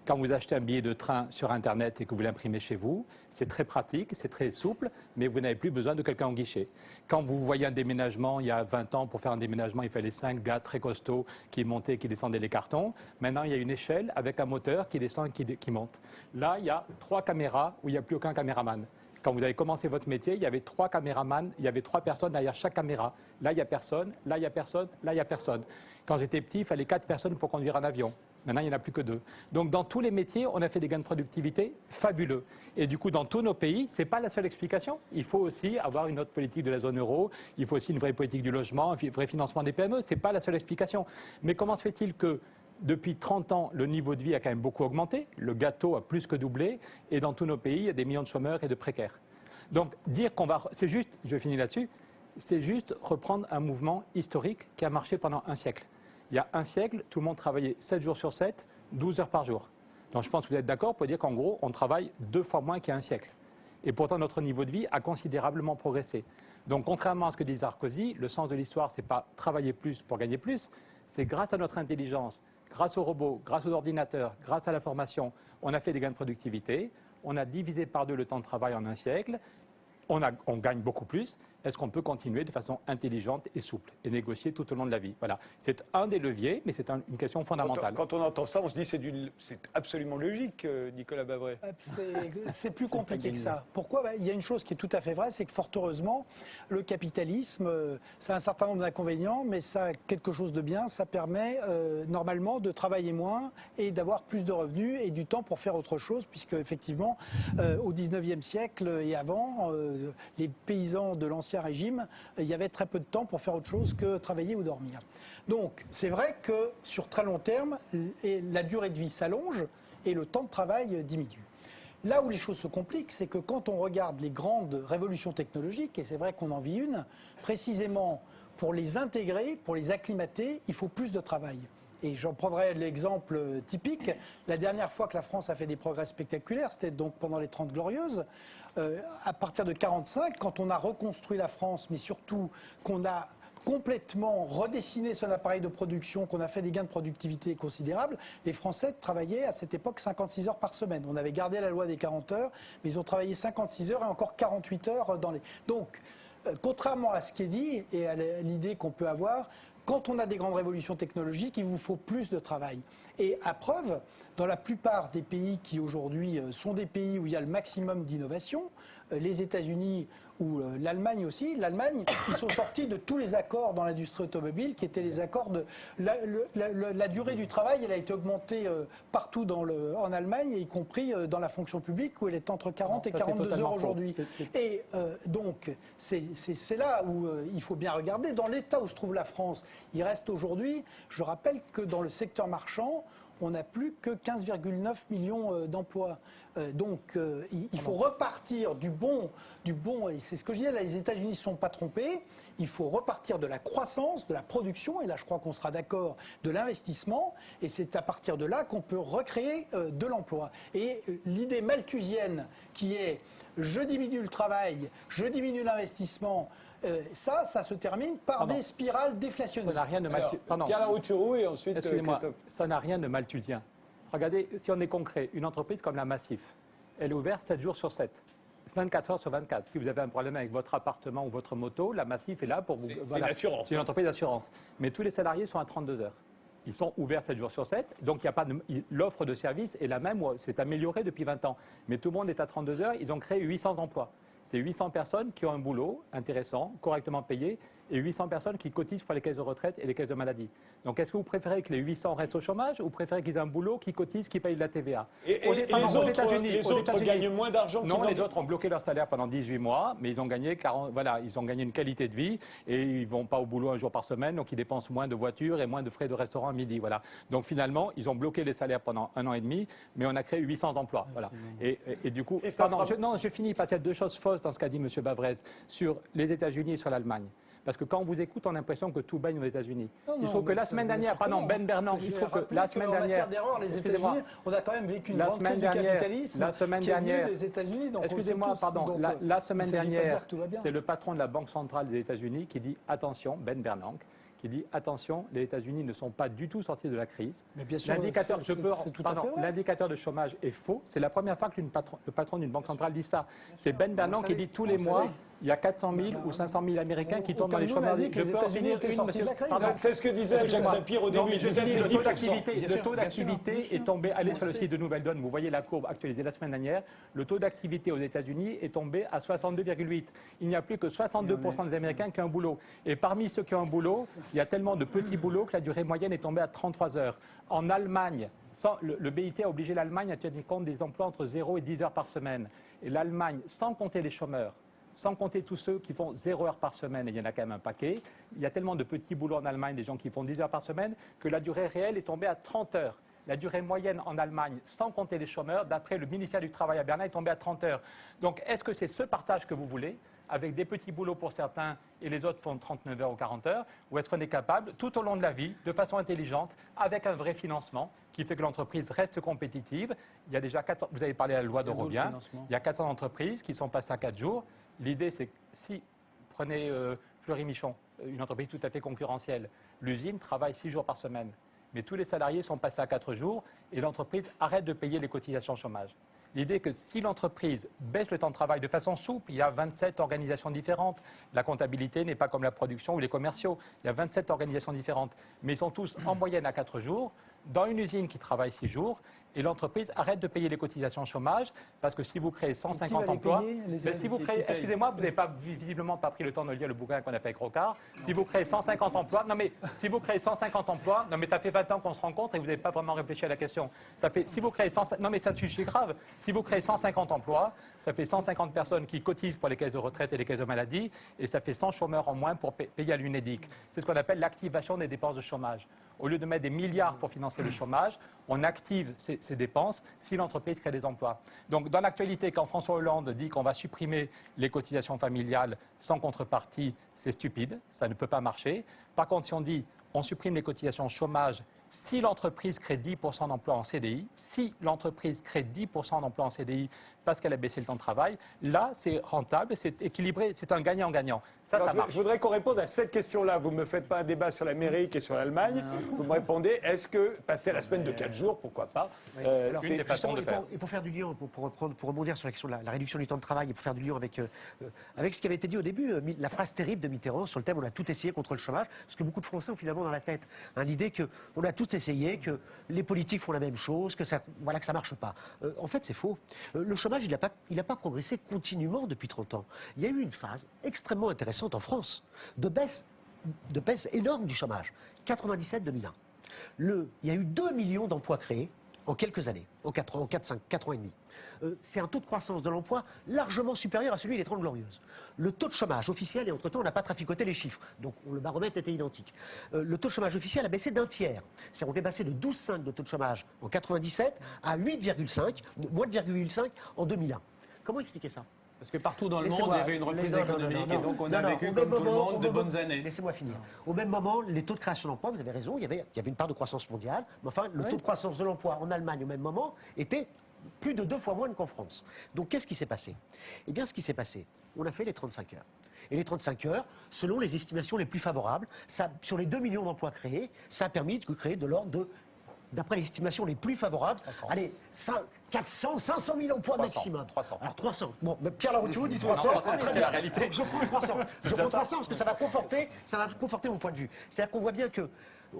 Quand vous achetez un billet de train sur Internet et que vous l'imprimez chez vous, c'est très pratique, c'est très souple, mais vous n'avez plus besoin de quelqu'un au guichet. Quand vous voyez un déménagement, il y a 20 ans, pour faire un déménagement, il fallait 5 gars très costauds qui montaient, qui descendaient les cartons. Maintenant, il y a une échelle avec un moteur qui descend et qui monte. Là, il y a 3 caméras où il n'y a plus aucun caméraman. Quand vous avez commencé votre métier, il y avait 3 caméramans, il y avait 3 personnes derrière chaque caméra. Là, il n'y a personne, là, il n'y a personne, là, il n'y a personne. Quand j'étais petit, il fallait 4 personnes pour conduire un avion. Maintenant, il n'y en a plus que 2. Donc, dans tous les métiers, on a fait des gains de productivité fabuleux. Et du coup, dans tous nos pays, ce n'est pas la seule explication. Il faut aussi avoir une autre politique de la zone euro. Il faut aussi une vraie politique du logement, un vrai financement des PME. Ce n'est pas la seule explication. Mais comment se fait-il que depuis 30 ans, le niveau de vie a quand même beaucoup augmenté, le gâteau a plus que doublé, et dans tous nos pays, il y a des millions de chômeurs et de précaires. Donc, dire qu'on va... C'est juste, je finis là-dessus, c'est juste reprendre un mouvement historique qui a marché pendant un siècle. Il y a un siècle, tout le monde travaillait 7 jours sur 7, 12 heures par jour. Donc je pense que vous êtes d'accord pour dire qu'en gros, on travaille 2 fois moins qu'il y a un siècle. Et pourtant, notre niveau de vie a considérablement progressé. Donc contrairement à ce que dit Sarkozy, le sens de l'histoire, ce n'est pas travailler plus pour gagner plus, c'est grâce à notre intelligence, grâce aux robots, grâce aux ordinateurs, grâce à la formation, on a fait des gains de productivité, on a divisé par 2 le temps de travail en un siècle, on gagne beaucoup plus. Est-ce qu'on peut continuer de façon intelligente et souple et négocier tout au long de la vie? Voilà. C'est un des leviers, mais c'est une question fondamentale. Quand on entend ça, on se dit c'est absolument logique, Nicolas Bavré. C'est plus compliqué que ça. Pourquoi? Il y a une chose qui est tout à fait vraie, c'est que fort heureusement, le capitalisme, ça a un certain nombre d'inconvénients, mais ça a quelque chose de bien. Ça permet normalement de travailler moins et d'avoir plus de revenus et du temps pour faire autre chose, puisque effectivement, au 19e siècle et avant, les paysans de l'ancien régime, il y avait très peu de temps pour faire autre chose que travailler ou dormir. Donc, c'est vrai que sur très long terme, la durée de vie s'allonge et le temps de travail diminue. Là où les choses se compliquent, c'est que quand on regarde les grandes révolutions technologiques, et c'est vrai qu'on en vit une, précisément pour les intégrer, pour les acclimater, il faut plus de travail. Et j'en prendrai l'exemple typique. La dernière fois que la France a fait des progrès spectaculaires, c'était donc pendant les 30 Glorieuses. À partir de 1945, quand on a reconstruit la France, mais surtout qu'on a complètement redessiné son appareil de production, qu'on a fait des gains de productivité considérables, les Français travaillaient à cette époque 56 heures par semaine. On avait gardé la loi des 40 heures, mais ils ont travaillé 56 heures et encore 48 heures dans les... Donc, contrairement à ce qui est dit et à l'idée qu'on peut avoir, quand on a des grandes révolutions technologiques, il vous faut plus de travail. Et à preuve, dans la plupart des pays qui aujourd'hui sont des pays où il y a le maximum d'innovation, les États-Unis ou l'Allemagne aussi, ils sont sortis de tous les accords dans l'industrie automobile qui étaient les accords de... La durée du travail, elle a été augmentée partout en Allemagne, y compris dans la fonction publique où elle est entre 40 et 42 heures aujourd'hui. Et donc, c'est là où il faut bien regarder. Dans l'état où se trouve la France, il reste aujourd'hui, je rappelle que dans le secteur marchand, on n'a plus que 15,9 millions d'emplois. Donc, il faut repartir du bon, et c'est ce que je disais, là, les États-Unis ne se sont pas trompés, il faut repartir de la croissance, de la production, et là, je crois qu'on sera d'accord, de l'investissement, et c'est à partir de là qu'on peut recréer de l'emploi. Et l'idée malthusienne qui est « je diminue le travail, je diminue l'investissement », ça se termine par des spirales déflationnistes. Ça n'a rien de malthusien. Pierre Larouturou et ensuite Excusez-moi, ça n'a rien de malthusien. Regardez, si on est concret, une entreprise comme la Massif, elle est ouverte 7 jours sur 7. 24 heures sur 24. Si vous avez un problème avec votre appartement ou votre moto, la Massif est là pour vous... Voilà. C'est une entreprise d'assurance. Mais tous les salariés sont à 32 heures. Ils sont ouverts 7 jours sur 7, donc il y a pas l'offre de service est la même, c'est amélioré depuis 20 ans. Mais tout le monde est à 32 heures, ils ont créé 800 emplois. C'est 800 personnes qui ont un boulot intéressant, correctement payé, et 800 personnes qui cotisent pour les caisses de retraite et les caisses de maladie. Donc est-ce que vous préférez que les 800 restent au chômage ou vous préférez qu'ils aient un boulot qui cotise, qui paye de la TVA? Les autres gagnent moins d'argent? Non, les autres ont bloqué leur salaire pendant 18 mois, mais ils ont gagné ils ont gagné une qualité de vie et ils ne vont pas au boulot un jour par semaine, donc ils dépensent moins de voitures et moins de frais de restaurant à midi. Voilà. Donc finalement, ils ont bloqué les salaires pendant 1 an et demi, mais on a créé 800 emplois. Voilà. Et du coup, je finis parce qu'il y a 2 choses fausses dans ce qu'a dit M. Bavrez sur les États-Unis et sur l'Allemagne. Parce que quand on vous écoute, on a l'impression que tout baigne aux États-Unis. Il se trouve que la semaine dernière, Ben Bernanke, il se trouve que la semaine dernière, les États-Unis, on a quand même vécu une grande crise du capitalisme qui est venue des États-Unis. Excusez-moi, pardon. La semaine dernière, c'est le patron de la Banque centrale des États-Unis qui dit attention, Ben Bernanke, qui dit attention, les États-Unis ne sont pas du tout sortis de la crise. L'indicateur de chômage est faux. C'est la première fois que le patron d'une banque centrale dit ça. C'est Ben Bernanke qui dit tous les mois, il y a 400 000 ou 500 000 Américains qui tombent dans les chômeurs. C'est ce que disait Jacques Sapir au début. Le taux d'activité est tombé. Allez sur le site de Nouvelle Donne, vous voyez la courbe actualisée la semaine dernière. Le taux d'activité aux États-Unis est tombé à 62,8. Il n'y a plus que 62% des Américains qui ont un boulot. Et parmi ceux qui ont un boulot, il y a tellement de petits boulots que la durée moyenne est tombée à 33 heures. En Allemagne, le BIT a obligé l'Allemagne à tenir compte des emplois entre 0 et 10 heures par semaine. Et l'Allemagne, sans compter les chômeurs, sans compter tous ceux qui font 0 heure par semaine, et il y en a quand même un paquet, il y a tellement de petits boulots en Allemagne, des gens qui font 10 heures par semaine, que la durée réelle est tombée à 30 heures. La durée moyenne en Allemagne, sans compter les chômeurs, d'après le ministère du Travail à Berlin, est tombée à 30 heures. Donc est-ce que c'est ce partage que vous voulez, avec des petits boulots pour certains et les autres font 39 heures ou 40 heures, ou est-ce qu'on est capable, tout au long de la vie, de façon intelligente, avec un vrai financement, qui fait que l'entreprise reste compétitive. Il y a déjà 400, vous avez parlé de la loi d'Eurobien, il y a 400 entreprises qui sont passées à 4 jours. L'idée, c'est que si, prenez Fleury-Michon, une entreprise tout à fait concurrentielle, l'usine travaille 6 jours par semaine, mais tous les salariés sont passés à 4 jours et l'entreprise arrête de payer les cotisations chômage. L'idée est que si l'entreprise baisse le temps de travail de façon souple, il y a 27 organisations différentes. La comptabilité n'est pas comme la production ou les commerciaux. Il y a 27 organisations différentes. Mais ils sont tous en moyenne à 4 jours, dans une usine qui travaille 6 jours. Et l'entreprise arrête de payer les cotisations chômage parce que si vous créez 150 emplois, excusez-moi, vous n'avez visiblement pas pris le temps de lire le bouquin qu'on a fait avec Rocard. Si vous créez 150 emplois, si vous créez 150 emplois, ça fait 20 ans qu'on se rencontre et vous n'avez pas vraiment réfléchi à la question. Si vous créez c'est grave. Si vous créez 150 emplois, ça fait 150 personnes qui cotisent pour les caisses de retraite et les caisses de maladie et ça fait 100 chômeurs en moins pour payer à l'UNEDIC. C'est ce qu'on appelle l'activation des dépenses de chômage. Au lieu de mettre des milliards pour financer le chômage, on active ces dépenses si l'entreprise crée des emplois. Donc dans l'actualité, quand François Hollande dit qu'on va supprimer les cotisations familiales sans contrepartie, c'est stupide, ça ne peut pas marcher. Par contre, si on dit on supprime les cotisations chômage si l'entreprise crée 10% d'emplois en CDI, si l'entreprise crée 10% d'emplois en CDI, parce qu'elle a baissé le temps de travail. Là, c'est rentable, c'est équilibré, c'est un gagnant-gagnant. Ça marche. Je voudrais qu'on réponde à cette question-là. Vous ne me faites pas un débat sur l'Amérique et sur l'Allemagne. Vous me répondez, est-ce que passer à la semaine de 4 jours, pourquoi pas Une des façons de faire. Et pour faire du lien, pour rebondir sur la question de la réduction du temps de travail et pour faire du lien avec ce qui avait été dit au début, la phrase terrible de Mitterrand sur le thème on a tout essayé contre le chômage, parce que beaucoup de Français ont finalement dans la tête l'idée qu'on a tout essayé, que les politiques font la même chose, que ça ne marche pas. En fait, c'est faux. Le chômage, il n'a pas progressé continuellement depuis 30 ans. Il y a eu une phase extrêmement intéressante en France de baisse énorme du chômage, 97-2001. Il y a eu 2 millions d'emplois créés en quelques années, en 4 ans et demi. C'est un taux de croissance de l'emploi largement supérieur à celui des 30 Glorieuses. Le taux de chômage officiel, et entre-temps on n'a pas traficoté les chiffres, donc le baromètre était identique. Le taux de chômage officiel a baissé d'un tiers. C'est-à-dire on est passé de 12,5 de taux de chômage en 97 à 8,5, moins de 0,5 en 2001. Comment expliquer ça ? Parce que partout dans le monde, il y avait une reprise économique et donc on a vécu comme tout le monde de bonnes années. Laissez-moi finir. Au même moment, les taux de création d'emplois, vous avez raison, il y avait une part de croissance mondiale, mais enfin, le taux de croissance de l'emploi en Allemagne au même moment était plus de 2 fois moins qu'en France. Donc qu'est-ce qui s'est passé ? Eh bien, ce qui s'est passé, on a fait les 35 heures. Et les 35 heures, selon les estimations les plus favorables, sur les 2 millions d'emplois créés, ça a permis de créer de l'ordre de, d'après les estimations les plus favorables, 400, 500 000 emplois 300, maximum. 300. Alors 300. Bon, mais Pierre Larouturou dit 300. C'est la réalité. Donc je prends 300. Je prends 300 parce que ça va conforter mon point de vue. C'est-à-dire qu'on voit bien que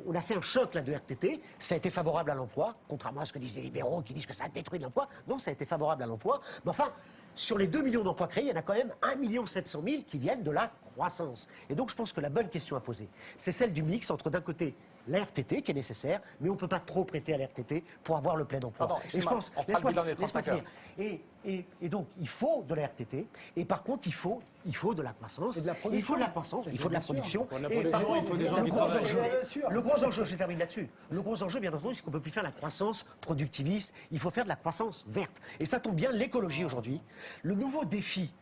on a fait un choc là de RTT, ça a été favorable à l'emploi, contrairement à ce que disent les libéraux qui disent que ça a détruit l'emploi. Non, ça a été favorable à l'emploi. Mais enfin, sur les 2 millions d'emplois créés, il y en a quand même 1 700 000 qui viennent de la croissance. Et donc je pense que la bonne question à poser, c'est celle du mix entre d'un côté la RTT qui est nécessaire, mais on ne peut pas trop prêter à la RTT pour avoir le plein emploi. Pardon, et je pense, on fera le bilan des 35 heures. Et donc il faut de la RTT, et par contre il faut de la croissance. Et de la production. Il faut de la croissance, il faut de la production. Pour la Et par production, il contre, faut des gens le qui gros travaillent. enjeu, le gros enjeu, je termine là-dessus. Le gros enjeu, bien entendu, c'est qu'on ne peut plus faire la croissance productiviste. Il faut faire de la croissance verte. Et ça tombe bien, l'écologie aujourd'hui. Le nouveau défi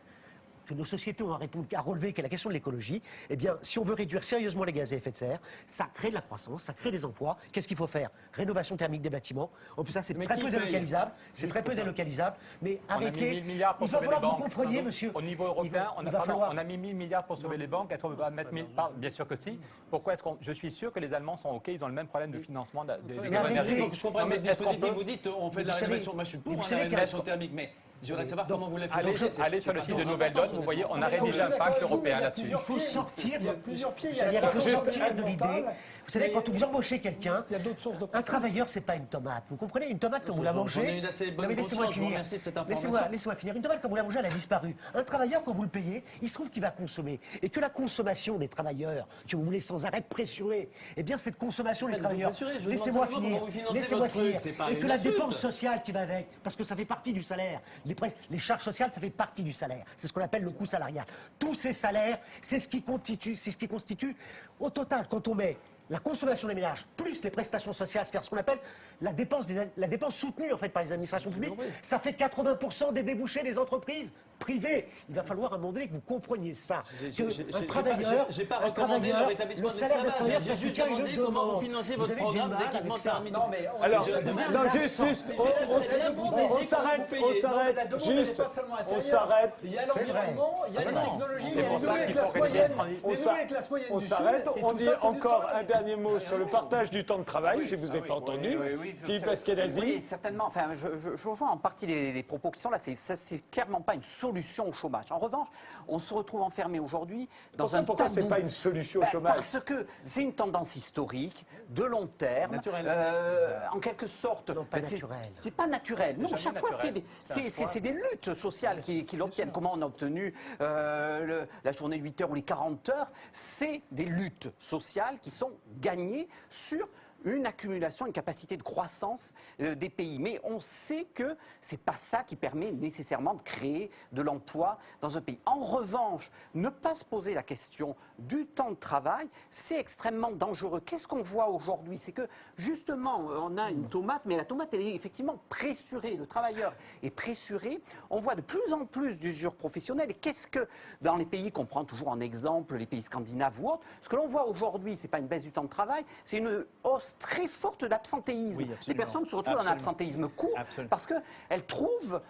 que nos sociétés ont à relever, qui est la question de l'écologie, eh bien, si on veut réduire sérieusement les gaz à effet de serre, ça crée de la croissance, ça crée des emplois. Qu'est-ce qu'il faut faire ? Rénovation thermique des bâtiments. En plus, ça, c'est très peu délocalisable. C'est très peu délocalisable. Mais On a mis arrêtez. 1000 milliards pour Il va sauver les falloir que banques. vous compreniez, monsieur. Au niveau européen, il va falloir. on a mis 1000 milliards pour sauver les banques. Est-ce qu'on peut pas mettre 1000 Bien sûr que si. Pourquoi est-ce qu'on... Je suis sûr que les Allemands sont OK, ils ont le même problème de financement des arrêtez. Donc je comprends votre dispositif, vous dites on fait de la Vous savez- rénovation. Moi je suis pour vous la savez rénovation qu'elle- thermique, mais je voudrais savoir comment vous la financez. Allez sur le site de Nouvelle Donne, vous voyez, on a rédigé un pacte européen là-dessus. Il faut sortir. Il y a plusieurs pieds. Il y C'est-à-dire a qu'il faut sortir de l'idée. Vous savez, quand vous embauchez quelqu'un, il y a d'autres sources de un croissance. travailleur, c'est pas une tomate. Vous comprenez ? Une tomate, quand vous la J'en ai mangez. une assez bonne Non, mais laissez-moi conscience, je vous finir. remercie de cette information. Laissez-moi finir. Une tomate, quand vous la mangez, elle a disparu. Un travailleur, quand vous le payez, il se trouve qu'il va consommer. Et que la consommation des travailleurs, que vous voulez sans arrêt pressurer, eh bien, cette consommation des Pas de travailleurs. pressurer, je vous Laissez-moi demande finir. simplement comment vous financez Laissez-moi votre truc, finir. c'est pas Et que une la insulte. dépense sociale qui va avec, parce que ça fait partie du salaire. Les charges sociales, ça fait partie du salaire. C'est ce qu'on appelle le coût salarial. Tous ces salaires, c'est ce qui constitue, au total, quand on met la consommation des ménages plus les prestations sociales, c'est-à-dire ce qu'on appelle la dépense soutenue en fait par les administrations publiques, ça fait 80% des débouchés des entreprises privées. Il va falloir à un moment donné que vous compreniez ça. J'ai pas recommandé le rétablissement de l'esclavage. J'ai juste demandé comment vous financez votre programme d'équipement thermique. Non, mais Alors, on non, juste, on s'arrête, juste, on s'arrête. Il y a l'environnement, il y a les technologies, il y a les pour ça nouvelles qu'il classes faut moyennes. réduire Les nouvelles classes moyennes On du s'arrête, Sud, et on tout dit ça, c'est du encore travail. un dernier mot sur le partage du temps de travail. Je ne vous ai pas entendu. Philippe Eskenazi. Oui, certainement. Enfin, je rejoins en partie les propos qui sont là. C'est clairement pas une solution au chômage. En revanche, on se retrouve enfermé aujourd'hui dans un Pourquoi tabou. c'est pas une solution au chômage ? Parce que c'est une tendance historique, de long terme, Naturelle. En quelque sorte. Non, pas c'est- naturel. C'est pas naturel. Non, jamais chaque fois, naturel. c'est des luttes sociales qui l'obtiennent. Comment on a obtenu la journée 8 heures ou les 40 heures? C'est des luttes sociales qui sont gagnées sur une accumulation, une capacité de croissance des pays. Mais on sait que c'est pas ça qui permet nécessairement de créer de l'emploi dans un pays. En revanche, ne pas se poser la question du temps de travail, c'est extrêmement dangereux. Qu'est-ce qu'on voit aujourd'hui? C'est que justement, on a une tomate, mais la tomate, elle est effectivement pressurée. Le travailleur est pressuré. On voit de plus en plus d'usure professionnelle. Et qu'est-ce que, dans les pays qu'on prend toujours en exemple, les pays scandinaves ou autres, ce que l'on voit aujourd'hui, c'est pas une baisse du temps de travail, c'est une hausse hausse très forte de l'absentéisme. Oui, les personnes se retrouvent dans un absentéisme court parce qu'elles trouvent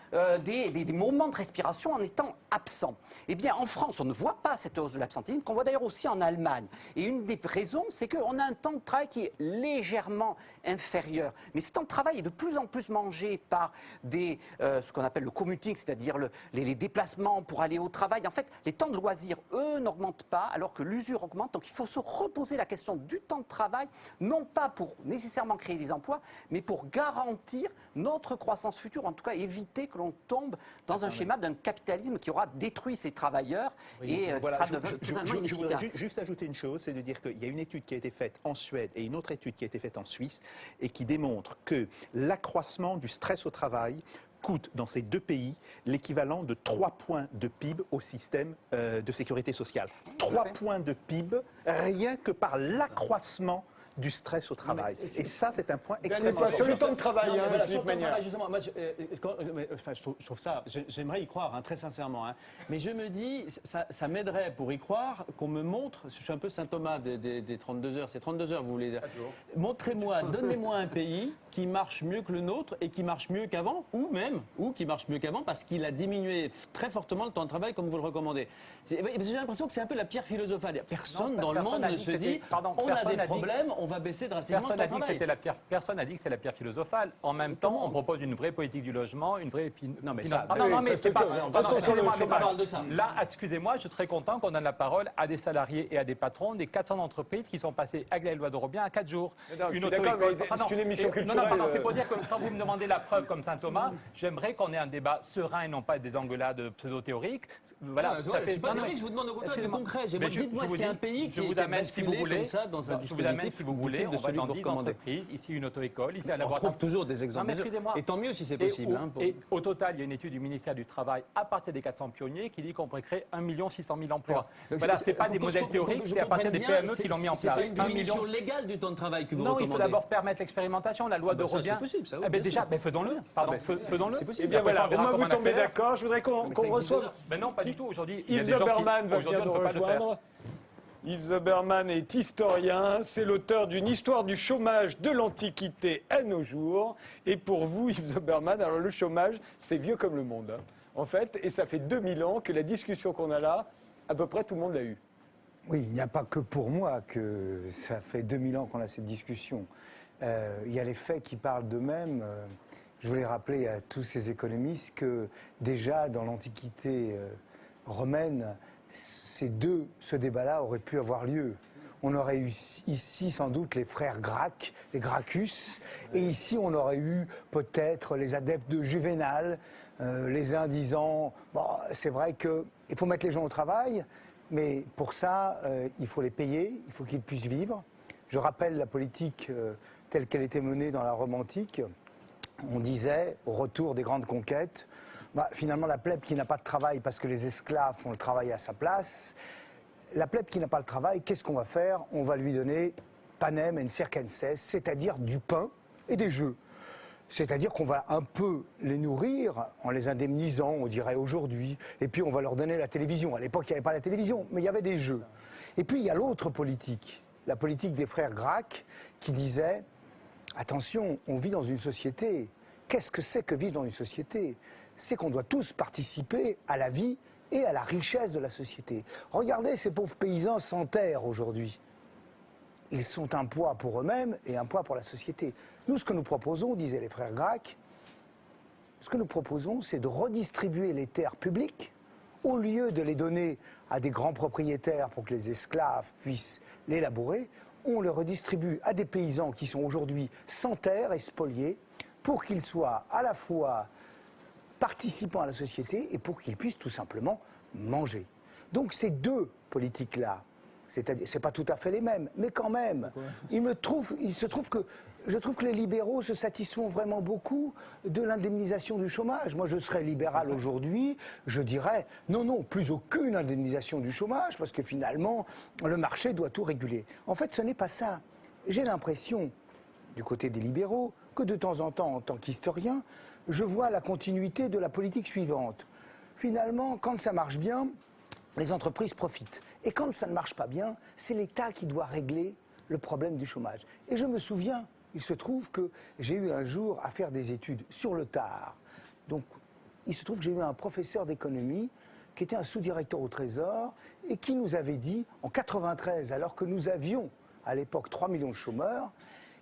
des moments de respiration en étant absents. Eh bien, en France, on ne voit pas cette hausse de l'absentéisme, qu'on voit d'ailleurs aussi en Allemagne. Et une des raisons, c'est qu'on a un temps de travail qui est légèrement inférieur. Mais ce temps de travail est de plus en plus mangé par ce qu'on appelle le commuting, c'est-à-dire les déplacements pour aller au travail. En fait, les temps de loisirs, eux, n'augmentent pas, alors que l'usure augmente. Donc, il faut se reposer la question du temps de travail, non pas pour nécessairement créer des emplois, mais pour garantir notre croissance future, en tout cas éviter que l'on tombe dans un schéma d'un capitalisme qui aura détruit ses travailleurs et voilà, sera totalement je voudrais inefficace. juste ajouter une chose, c'est de dire qu'il y a une étude qui a été faite en Suède et une autre étude qui a été faite en Suisse et qui démontre que l'accroissement du stress au travail coûte dans ces deux pays l'équivalent de 3 points de PIB au système de sécurité sociale. 3 points de PIB rien que par l'accroissement du stress au travail. Et ça, c'est un point extrêmement important. Sur le temps de travail, Non, mais voilà, sur Philippe le temps de Magnard. travail, justement, moi, je trouve ça, j'aimerais y croire, hein, très sincèrement. Hein. Mais je me dis, ça m'aiderait pour y croire qu'on me montre, je suis un peu Saint Thomas des 32 heures, c'est 32 heures, vous voulez dire. Montrez-moi, donnez-moi un pays qui marche mieux que le nôtre et qui marche mieux qu'avant, ou qui marche mieux qu'avant parce qu'il a diminué très fortement le temps de travail comme vous le recommandez. J'ai l'impression que c'est un peu la pierre philosophale. Personne dans le monde ne se dit, on a des problèmes, on va baisser drastiquement le temps de travail. Personne n'a dit que c'était la pierre philosophale. En même temps, on propose une vraie politique du logement, une vraie Non, mais finance. ça- non, mais ça, c'est pas. Excusez-moi, mais Excusez-moi, parle de ça. Là, excusez-moi, je serais content qu'on donne la parole à des salariés et à des patrons des 400 entreprises qui sont passées avec la loi de Robien à 4 jours. Non, je suis d'accord, mais c'est une émission culturelle. Non, c'est pour dire que quand vous me demandez la preuve comme Saint Thomas, j'aimerais qu'on ait un débat serein et non pas des engueulades pseudo-théoriques. Voilà, ça fait. C'est pas théorique, je vous demande au contraire du concret. Mais Dites-moi, est-ce qu'il y a un pays qui vous est amène, si vous basculé voulez, comme ça dans un je vous amène, dispositif si vous voulez, de on va celui dans que vous 10 recommandez. entreprises, ici une auto-école, ici un On laboratoire. trouve toujours des exemples. Non, mais excusez-moi. Et tant mieux si c'est possible. Et au total, il y a une étude du ministère du Travail à partir des 400 pionniers qui dit qu'on pourrait créer 1 600 000 emplois. Donc, Voilà, ce n'est pas des modèles théoriques, c'est à partir des PME qui l'ont mis en C'est pas place. une 1 diminution million. légale du temps de travail que vous Non, il recommandez. faut d'abord permettre l'expérimentation. La loi de ça, Robien. c'est possible, ça, oui, Eh ben bien déjà, sûr. mais faisons-le. Pardon, faisons-le. C'est possible. Eh bien Après ça, voilà, on verra au moment où comment vous on tombez accélère. d'accord, je voudrais qu'on reçoive Mais non, pas du tout. Aujourd'hui, il y a Yves des gens qui Zoberman va aujourd'hui venir on nous ne peut pas le faire. rejoindre. Yves Zoberman est historien, c'est l'auteur d'une histoire du chômage de l'Antiquité à nos jours. Et pour vous, Yves Zoberman, alors le chômage, c'est vieux comme le monde, hein, en fait, et ça fait 2000 ans que la discussion qu'on a là, à peu près tout le monde l'a eue. Oui, il n'y a pas que pour moi que ça fait 2000 ans qu'on a cette discussion. Il y a les faits qui parlent d'eux-mêmes. Je voulais rappeler à tous ces économistes que déjà dans l'Antiquité romaine, ce débat-là aurait pu avoir lieu. On aurait eu ici sans doute les frères Gracques, les Gracchus, et ici on aurait eu peut-être les adeptes de Juvénal, les uns disant bon, c'est vrai qu'il faut mettre les gens au travail, mais pour ça il faut les payer, il faut qu'ils puissent vivre. Je rappelle la politique telle qu'elle était menée dans la Rome antique. On disait, au retour des grandes conquêtes, finalement la plèbe qui n'a pas de travail parce que les esclaves font le travail à sa place, la plèbe qui n'a pas le travail, qu'est-ce qu'on va faire? On va lui donner panem et circenses, c'est-à-dire du pain et des jeux. C'est-à-dire qu'on va un peu les nourrir en les indemnisant, on dirait aujourd'hui, et puis on va leur donner la télévision. À l'époque, il n'y avait pas la télévision, mais il y avait des jeux. Et puis il y a l'autre politique, la politique des frères Gracques, qui disait attention, on vit dans une société. Qu'est-ce que c'est que vivre dans une société? C'est qu'on doit tous participer à la vie et à la richesse de la société. Regardez ces pauvres paysans sans terre aujourd'hui. Ils sont un poids pour eux-mêmes et un poids pour la société. Nous, ce que nous proposons, disaient les frères Gracques, ce que nous proposons, c'est de redistribuer les terres publiques au lieu de les donner à des grands propriétaires pour que les esclaves puissent les labourer. On les redistribue à des paysans qui sont aujourd'hui sans terre et spoliés pour qu'ils soient à la fois participants à la société et pour qu'ils puissent tout simplement manger. Donc ces deux politiques-là, c'est pas tout à fait les mêmes, mais quand même, je trouve que les libéraux se satisfont vraiment beaucoup de l'indemnisation du chômage. Moi, je serais libéral aujourd'hui, je dirais non, plus aucune indemnisation du chômage, parce que finalement, le marché doit tout réguler. En fait, ce n'est pas ça. J'ai l'impression, du côté des libéraux, que de temps en tant qu'historien, je vois la continuité de la politique suivante. Finalement, quand ça marche bien, les entreprises profitent. Et quand ça ne marche pas bien, c'est l'État qui doit régler le problème du chômage. Et je me souviens, il se trouve que j'ai eu un jour à faire des études sur le tard. Donc, il se trouve que j'ai eu un professeur d'économie qui était un sous-directeur au Trésor et qui nous avait dit, en 93, alors que nous avions à l'époque 3 millions de chômeurs,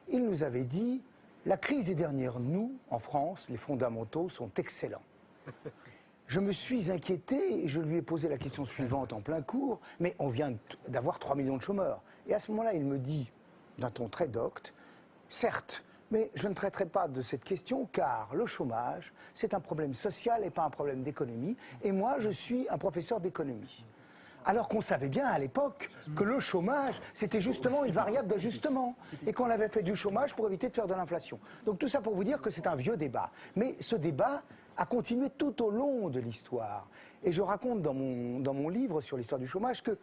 il nous avait dit « La crise est derrière nous, en France, les fondamentaux sont excellents ». Je me suis inquiété et je lui ai posé la question suivante en plein cours, mais on vient d'avoir 3 millions de chômeurs. Et à ce moment-là, il me dit, d'un ton très docte, certes, mais je ne traiterai pas de cette question car le chômage, c'est un problème social et pas un problème d'économie. Et moi, je suis un professeur d'économie. Alors qu'on savait bien à l'époque que le chômage, c'était justement une variable d'ajustement et qu'on avait fait du chômage pour éviter de faire de l'inflation. Donc tout ça pour vous dire que c'est un vieux débat. Mais ce débat a continué tout au long de l'histoire. Et je raconte dans mon livre sur l'histoire du chômage que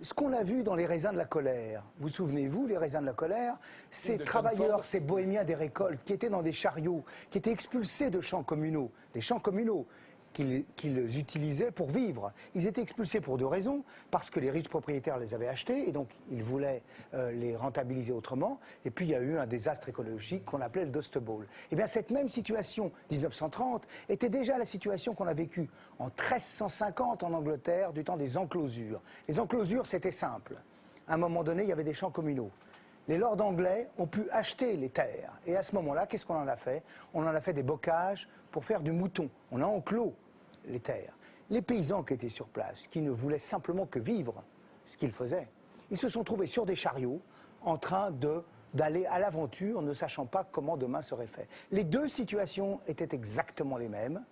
ce qu'on a vu dans les raisins de la colère, vous souvenez-vous, les raisins de la colère, ces travailleurs, ces bohémiens des récoltes qui étaient dans des chariots, qui étaient expulsés de champs communaux, des champs communaux, qu'ils utilisaient pour vivre. Ils étaient expulsés pour deux raisons, parce que les riches propriétaires les avaient achetés et donc ils voulaient les rentabiliser autrement. Et puis il y a eu un désastre écologique qu'on appelait le Dust Bowl. Et bien cette même situation, 1930, était déjà la situation qu'on a vécue en 1350 en Angleterre, du temps des enclosures. Les enclosures, c'était simple. À un moment donné, il y avait des champs communaux. Les lords anglais ont pu acheter les terres. Et à ce moment-là, qu'est-ce qu'on en a fait? On en a fait des bocages pour faire du mouton. On a enclos les terres. Les paysans qui étaient sur place, qui ne voulaient simplement que vivre ce qu'ils faisaient, ils se sont trouvés sur des chariots en train d'aller à l'aventure, ne sachant pas comment demain serait fait. Les deux situations étaient exactement les mêmes.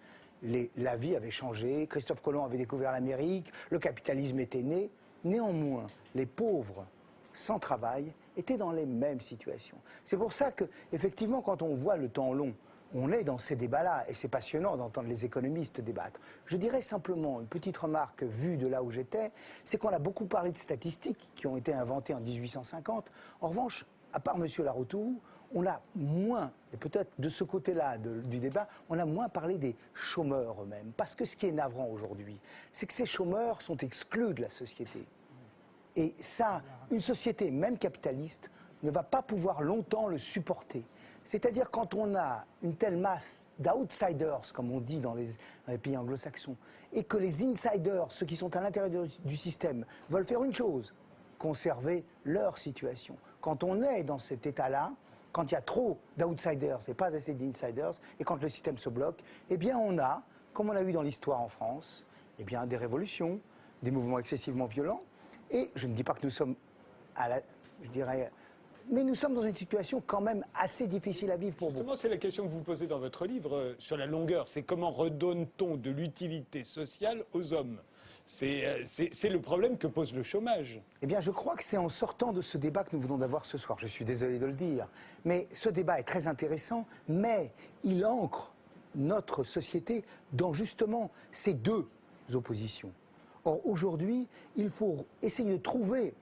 La vie avait changé, Christophe Colomb avait découvert l'Amérique, le capitalisme était né. Néanmoins, les pauvres sans travail étaient dans les mêmes situations. C'est pour ça que, effectivement, quand on voit le temps long, on est dans ces débats-là, et c'est passionnant d'entendre les économistes débattre. Je dirais simplement une petite remarque vue de là où j'étais, c'est qu'on a beaucoup parlé de statistiques qui ont été inventées en 1850. En revanche, à part M. Laroutourou, on a moins, et peut-être de ce côté-là du débat, on a moins parlé des chômeurs eux-mêmes. Parce que ce qui est navrant aujourd'hui, c'est que ces chômeurs sont exclus de la société. Et ça, une société, même capitaliste, ne va pas pouvoir longtemps le supporter. C'est-à-dire quand on a une telle masse d'outsiders, comme on dit dans les pays anglo-saxons, et que les insiders, ceux qui sont à l'intérieur du système, veulent faire une chose, conserver leur situation. Quand on est dans cet état-là, quand il y a trop d'outsiders et pas assez d'insiders, et quand le système se bloque, eh bien on a, comme on a eu dans l'histoire en France, eh bien des révolutions, des mouvements excessivement violents, et je ne dis pas que nous sommes je dirais... Mais nous sommes dans une situation quand même assez difficile à vivre pour vous. Justement, c'est la question que vous posez dans votre livre sur la longueur. C'est comment redonne-t-on de l'utilité sociale aux hommes? C'est le problème que pose le chômage. Eh bien, je crois que c'est en sortant de ce débat que nous venons d'avoir ce soir. Je suis désolé de le dire. Mais ce débat est très intéressant, mais il ancre notre société dans justement ces deux oppositions. Or, aujourd'hui, il faut essayer de trouver...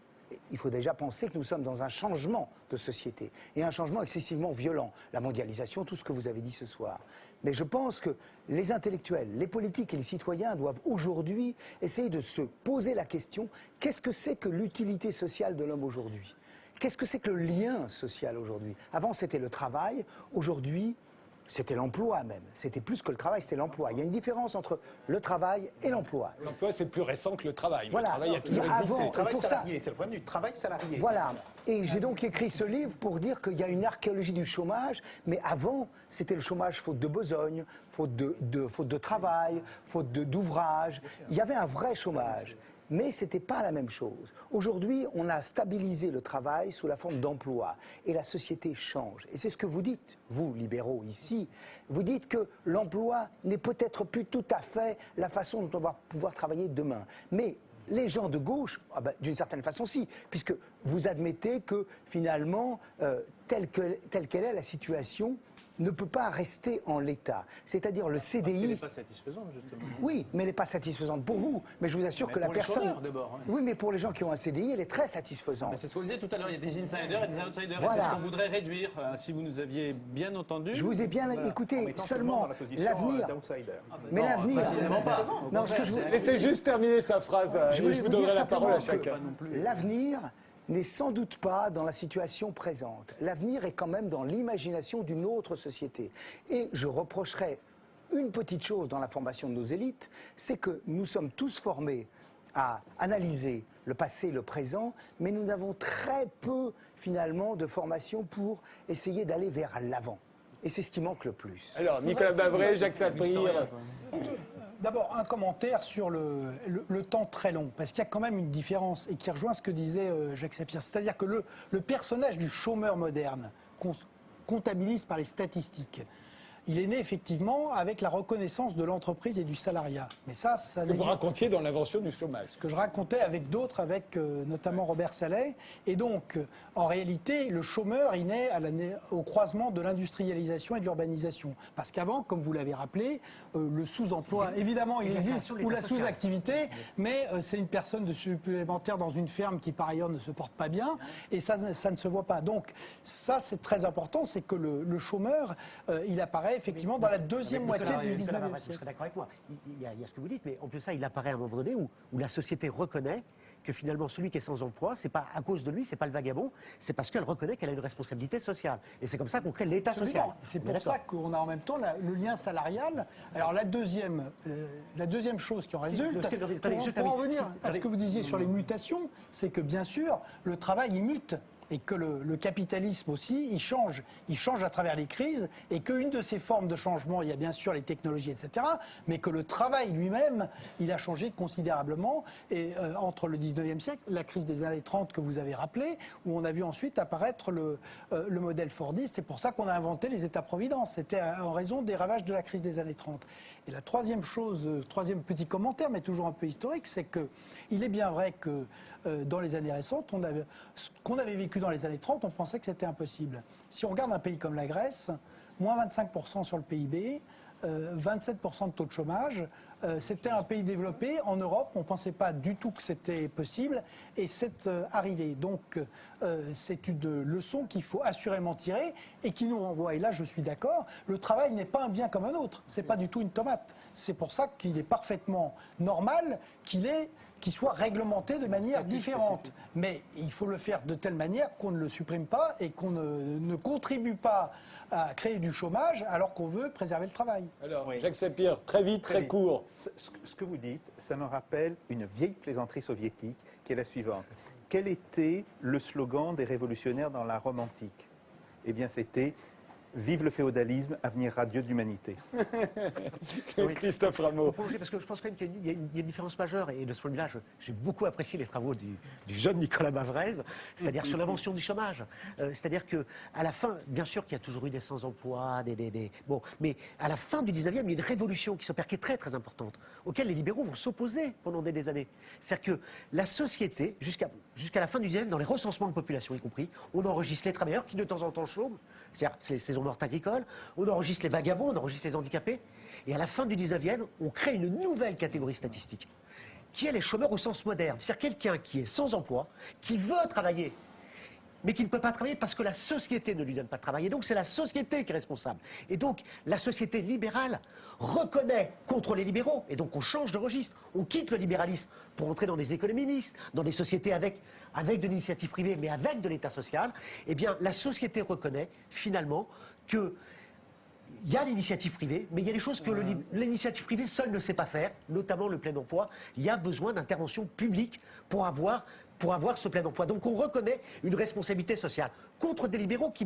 Il faut déjà penser que nous sommes dans un changement de société et un changement excessivement violent. La mondialisation, tout ce que vous avez dit ce soir. Mais je pense que les intellectuels, les politiques et les citoyens doivent aujourd'hui essayer de se poser la question, qu'est-ce que c'est que l'utilité sociale de l'homme aujourd'hui? Qu'est-ce que c'est que le lien social aujourd'hui? Avant, c'était le travail. Aujourd'hui, c'était l'emploi même. C'était plus que le travail, c'était l'emploi. Il y a une différence entre le travail et l'emploi. L'emploi, c'est plus récent que le travail. Voilà. Le travail a toujours existé. Le travail salarié, c'est le problème du travail salarié. Voilà. Et j'ai donc écrit ce livre pour dire qu'il y a une archéologie du chômage, mais avant, c'était le chômage faute de besogne, faute de travail, faute d'ouvrage. Il y avait un vrai chômage. Mais ce n'était pas la même chose. Aujourd'hui, on a stabilisé le travail sous la forme d'emploi. Et la société change. Et c'est ce que vous dites, vous, libéraux, ici. Vous dites que l'emploi n'est peut-être plus tout à fait la façon dont on va pouvoir travailler demain. Mais les gens de gauche, d'une certaine façon, si. Puisque vous admettez que, finalement, telle qu'elle est la situation, ne peut pas rester en l'état. C'est-à-dire le CDI... Parce qu'elle n'est pas satisfaisante, justement. Oui, mais elle n'est pas satisfaisante pour vous. Mais je vous assure que la personne... Pour les chômeurs, d'abord. Oui, mais pour les gens qui ont un CDI, elle est très satisfaisante. C'est ce qu'on disait tout à l'heure, il y a des insiders et des outsiders. Voilà. Et c'est ce qu'on voudrait réduire, si vous nous aviez bien entendu. Je vous ai bien écouté, seulement l'avenir... Mais non, l'avenir... précisément pas. Non, ce que je vous... Laissez juste terminer sa phrase. Je vous donnerai la parole à chacun. L'avenir n'est sans doute pas dans la situation présente. L'avenir est quand même dans l'imagination d'une autre société. Et je reprocherais une petite chose dans la formation de nos élites, c'est que nous sommes tous formés à analyser le passé, le présent, mais nous n'avons très peu finalement de formation pour essayer d'aller vers l'avant. Et c'est ce qui manque le plus. Alors, Nicolas Bavray, Jacques Sapir. D'abord, un commentaire sur le temps très long, parce qu'il y a quand même une différence, et qui rejoint ce que disait Jacques Sapir. C'est-à-dire que le personnage du chômeur moderne, qu'on comptabilise par les statistiques, il est né effectivement avec la reconnaissance de l'entreprise et du salariat. Mais ça que vous racontiez dans l'invention du chômage. Ce que je racontais avec d'autres, avec notamment Robert Saleh. Et donc, en réalité, le chômeur, il naît au croisement de l'industrialisation et de l'urbanisation. Parce qu'avant, comme vous l'avez rappelé, le sous-emploi, évidemment, il existe, ou la sous-activité, mais c'est une personne de supplémentaire dans une ferme qui, par ailleurs, ne se porte pas bien. Et ça ne se voit pas. Donc, ça, c'est très important, c'est que le chômeur, il apparaît effectivement dans la deuxième moitié du 19e siècle. Vous serez d'accord avec moi. Il y a ce que vous dites, mais en plus ça, il apparaît à un moment donné où la société reconnaît que finalement celui qui est sans emploi, c'est pas à cause de lui, c'est pas le vagabond, c'est parce qu'elle reconnaît qu'elle a une responsabilité sociale. Et c'est comme ça qu'on crée l'État social. C'est pour ça qu'on a en même temps le lien salarial. Alors la deuxième chose qui en résulte, pour en venir à ce que vous disiez sur les mutations, c'est que bien sûr, le travail il mute. Et que le capitalisme aussi, il change à travers les crises, et qu'une de ces formes de changement, il y a bien sûr les technologies, etc., mais que le travail lui-même, il a changé considérablement, et entre le 19e siècle, la crise des années 30 que vous avez rappelé, où on a vu ensuite apparaître le modèle fordiste, c'est pour ça qu'on a inventé les États-providence, c'était en raison des ravages de la crise des années 30. Et la troisième petit commentaire, mais toujours un peu historique, c'est qu'il est bien vrai que dans les années récentes, ce qu'on avait vécu dans les années 30, on pensait que c'était impossible. Si on regarde un pays comme la Grèce, moins 25% sur le PIB, 27% de taux de chômage, c'était un pays développé. En Europe, on ne pensait pas du tout que c'était possible, et c'est arrivé. Donc, c'est une leçon qu'il faut assurément tirer, et qui nous renvoie, et là je suis d'accord, le travail n'est pas un bien comme un autre, c'est pas du tout une tomate. C'est pour ça qu'il est parfaitement normal qu'il soit réglementé de manière différente. Mais il faut le faire de telle manière qu'on ne le supprime pas et qu'on ne contribue pas à créer du chômage alors qu'on veut préserver le travail. Alors, Jacques Sapir, très vite, très court. Ce que vous dites, ça me rappelle une vieille plaisanterie soviétique qui est la suivante. Quel était le slogan des révolutionnaires dans la Rome antique ? Eh bien, c'était « Vive le féodalisme, avenir radieux de l'humanité ». Christophe Rameau. Parce que je pense quand même qu'il y a une différence majeure, et de ce point de vue-là, j'ai beaucoup apprécié les travaux du jeune Nicolas Bavray, c'est-à-dire sur l'invention du chômage. C'est-à-dire qu'à la fin, bien sûr qu'il y a toujours eu des sans-emploi, bon, mais à la fin du 19e, il y a une révolution qui s'opère qui est très très importante, auquel les libéraux vont s'opposer pendant des années. C'est-à-dire que la société, jusqu'à la fin du 19e, dans les recensements de population y compris, on enregistre les travailleurs qui de temps en temps chôment, c'est-à-dire c'est les saisons mortes agricoles, on enregistre les vagabonds, on enregistre les handicapés, et à la fin du 19e, on crée une nouvelle catégorie statistique, qui est les chômeurs au sens moderne. C'est-à-dire quelqu'un qui est sans emploi, qui veut travailler, mais qui ne peut pas travailler parce que la société ne lui donne pas de travail. Et donc c'est la société qui est responsable. Et donc la société libérale reconnaît contre les libéraux, et donc on change de registre, on quitte le libéralisme pour entrer dans des économies mixtes, dans des sociétés avec de l'initiative privée, mais avec de l'État social. Eh bien la société reconnaît finalement que il y a l'initiative privée, mais il y a des choses que l'initiative privée seule ne sait pas faire, notamment le plein emploi. Il y a besoin d'intervention publique pour avoir ce plein emploi. Donc on reconnaît une responsabilité sociale contre des libéraux qui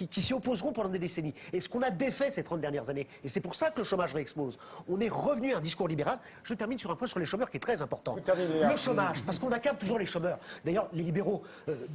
s'y opposeront pendant des décennies. Et ce qu'on a défait ces 30 dernières années, et c'est pour ça que le chômage réexplose, on est revenu à un discours libéral. Je termine sur un point sur les chômeurs qui est très important. Le chômage, parce qu'on accable toujours les chômeurs. D'ailleurs, les libéraux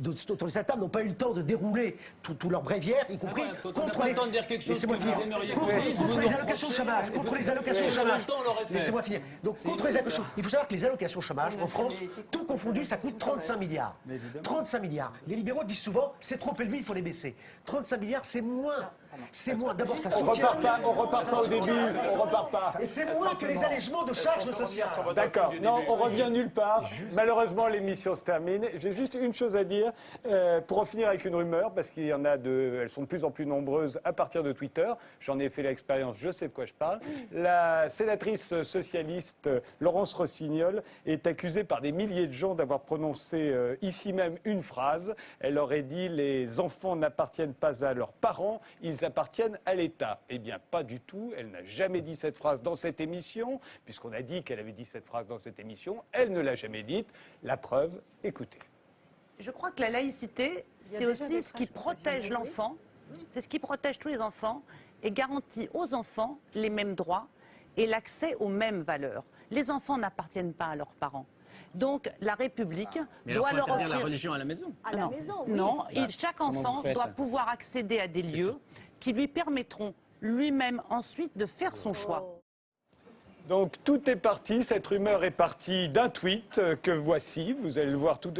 autour de cette table n'ont pas eu le temps de dérouler tout leur bréviaire, y compris contre les... Laissez-moi finir. Contre les allocations chômage. Contre les allocations chômage. Laissez-moi finir. Donc, contre les allocations... Il faut savoir que les allocations chômage, en France, tout confondu, ça coûte 35 milliards. 35 milliards. Les libéraux disent souvent c'est trop élevé, il faut les baisser. 35 milliards, c'est moins. C'est moins. D'abord, ça On soutient. repart pas au début, on repart pas. Et c'est moins que les allègements de charges sociales. D'accord, non, on revient nulle part. Malheureusement, l'émission se termine. J'ai juste une chose à dire, pour en finir avec une rumeur, parce qu'il y en a elles sont de plus en plus nombreuses à partir de Twitter. J'en ai fait l'expérience, je sais de quoi je parle. La sénatrice socialiste Laurence Rossignol est accusée par des milliers de gens d'avoir prononcé ici même une phrase. Elle aurait dit « Les enfants n'appartiennent pas à leurs parents, ils appartiennent à l'État ». Eh bien, pas du tout. Elle n'a jamais dit cette phrase dans cette émission, puisqu'on a dit qu'elle avait dit cette phrase dans cette émission. Elle ne l'a jamais dite. La preuve, écoutez. Je crois que la laïcité, c'est aussi ce qui protège l'enfant, c'est ce qui protège tous les enfants et garantit aux enfants les mêmes droits et l'accès aux mêmes valeurs. Les enfants n'appartiennent pas à leurs parents. Donc la République doit leur offrir la religion à la maison. À la maison, oui. Non, et chaque enfant doit pouvoir accéder à des lieux qui lui permettront lui-même ensuite de faire son choix. Donc tout est parti, cette rumeur est partie d'un tweet que voici, vous allez le voir tout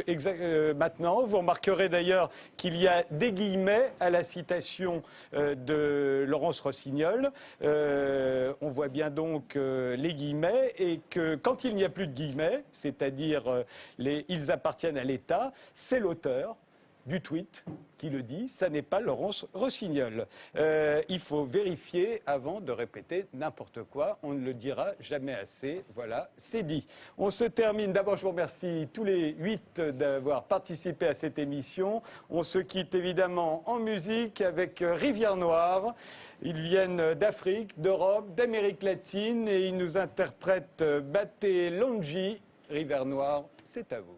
maintenant. Vous remarquerez d'ailleurs qu'il y a des guillemets à la citation de Laurence Rossignol. On voit bien donc les guillemets et que quand il n'y a plus de guillemets, c'est-à-dire ils appartiennent à l'État, c'est l'auteur du tweet qui le dit, ça n'est pas Laurence Rossignol. Il faut vérifier avant de répéter n'importe quoi, on ne le dira jamais assez, voilà, c'est dit. On se termine, d'abord je vous remercie tous les 8 d'avoir participé à cette émission. On se quitte évidemment en musique avec Rivière Noire. Ils viennent d'Afrique, d'Europe, d'Amérique latine et ils nous interprètent Baté Longi. Rivière Noire, c'est à vous.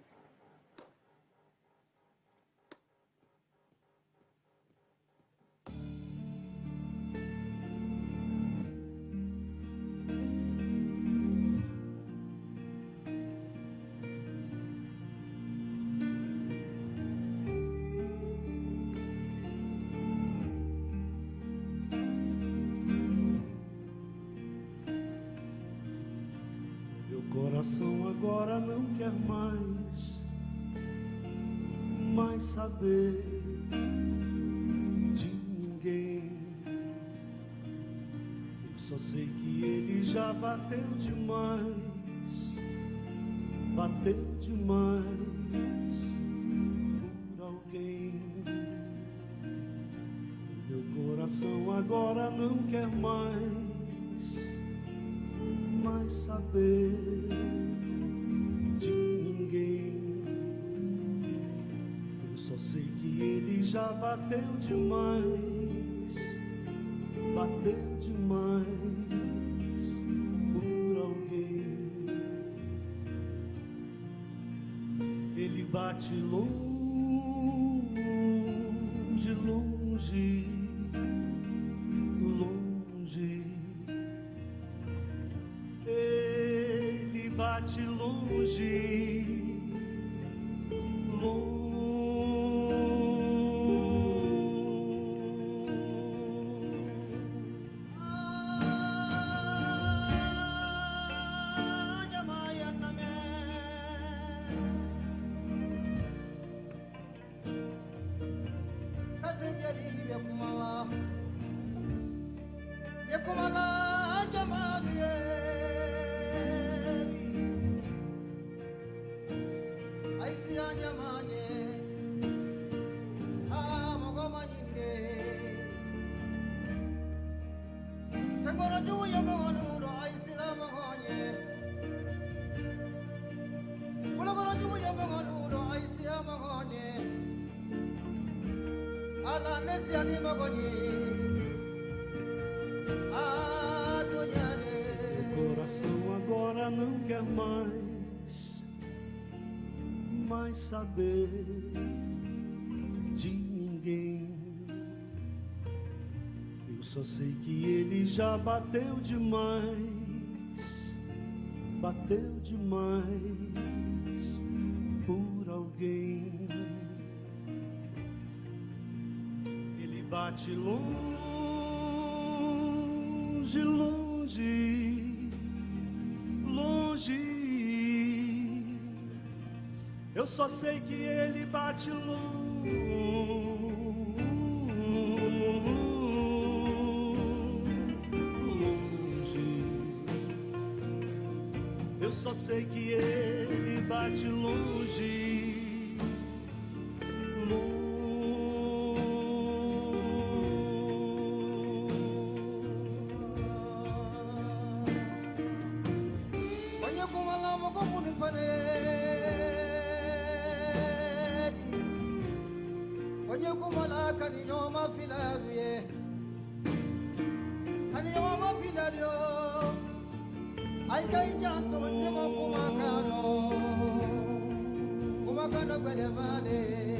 Coração agora não quer mais saber de ninguém. Eu só sei que ele já bateu demais por alguém. Meu coração agora não quer mais saber de ninguém. Eu só sei que ele já bateu demais por alguém. Ele bate longe, longe, longe. Ele bate longe, longe. Meu coração agora não quer mais saber de ninguém. Eu só sei que ele já bateu demais por alguém. Ele bate longe, longe, longe. Eu só sei que ele bate longe. só sei que ele bate longe. Olha como ela me como me falei. Olha como ela carinho ma filarie. Carinho ma filario. Ai kai nyanto nyego kuma kano kwele vale.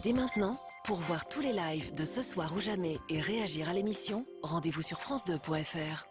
Dès maintenant, pour voir tous les lives de Ce soir ou jamais et réagir à l'émission, rendez-vous sur France2.fr.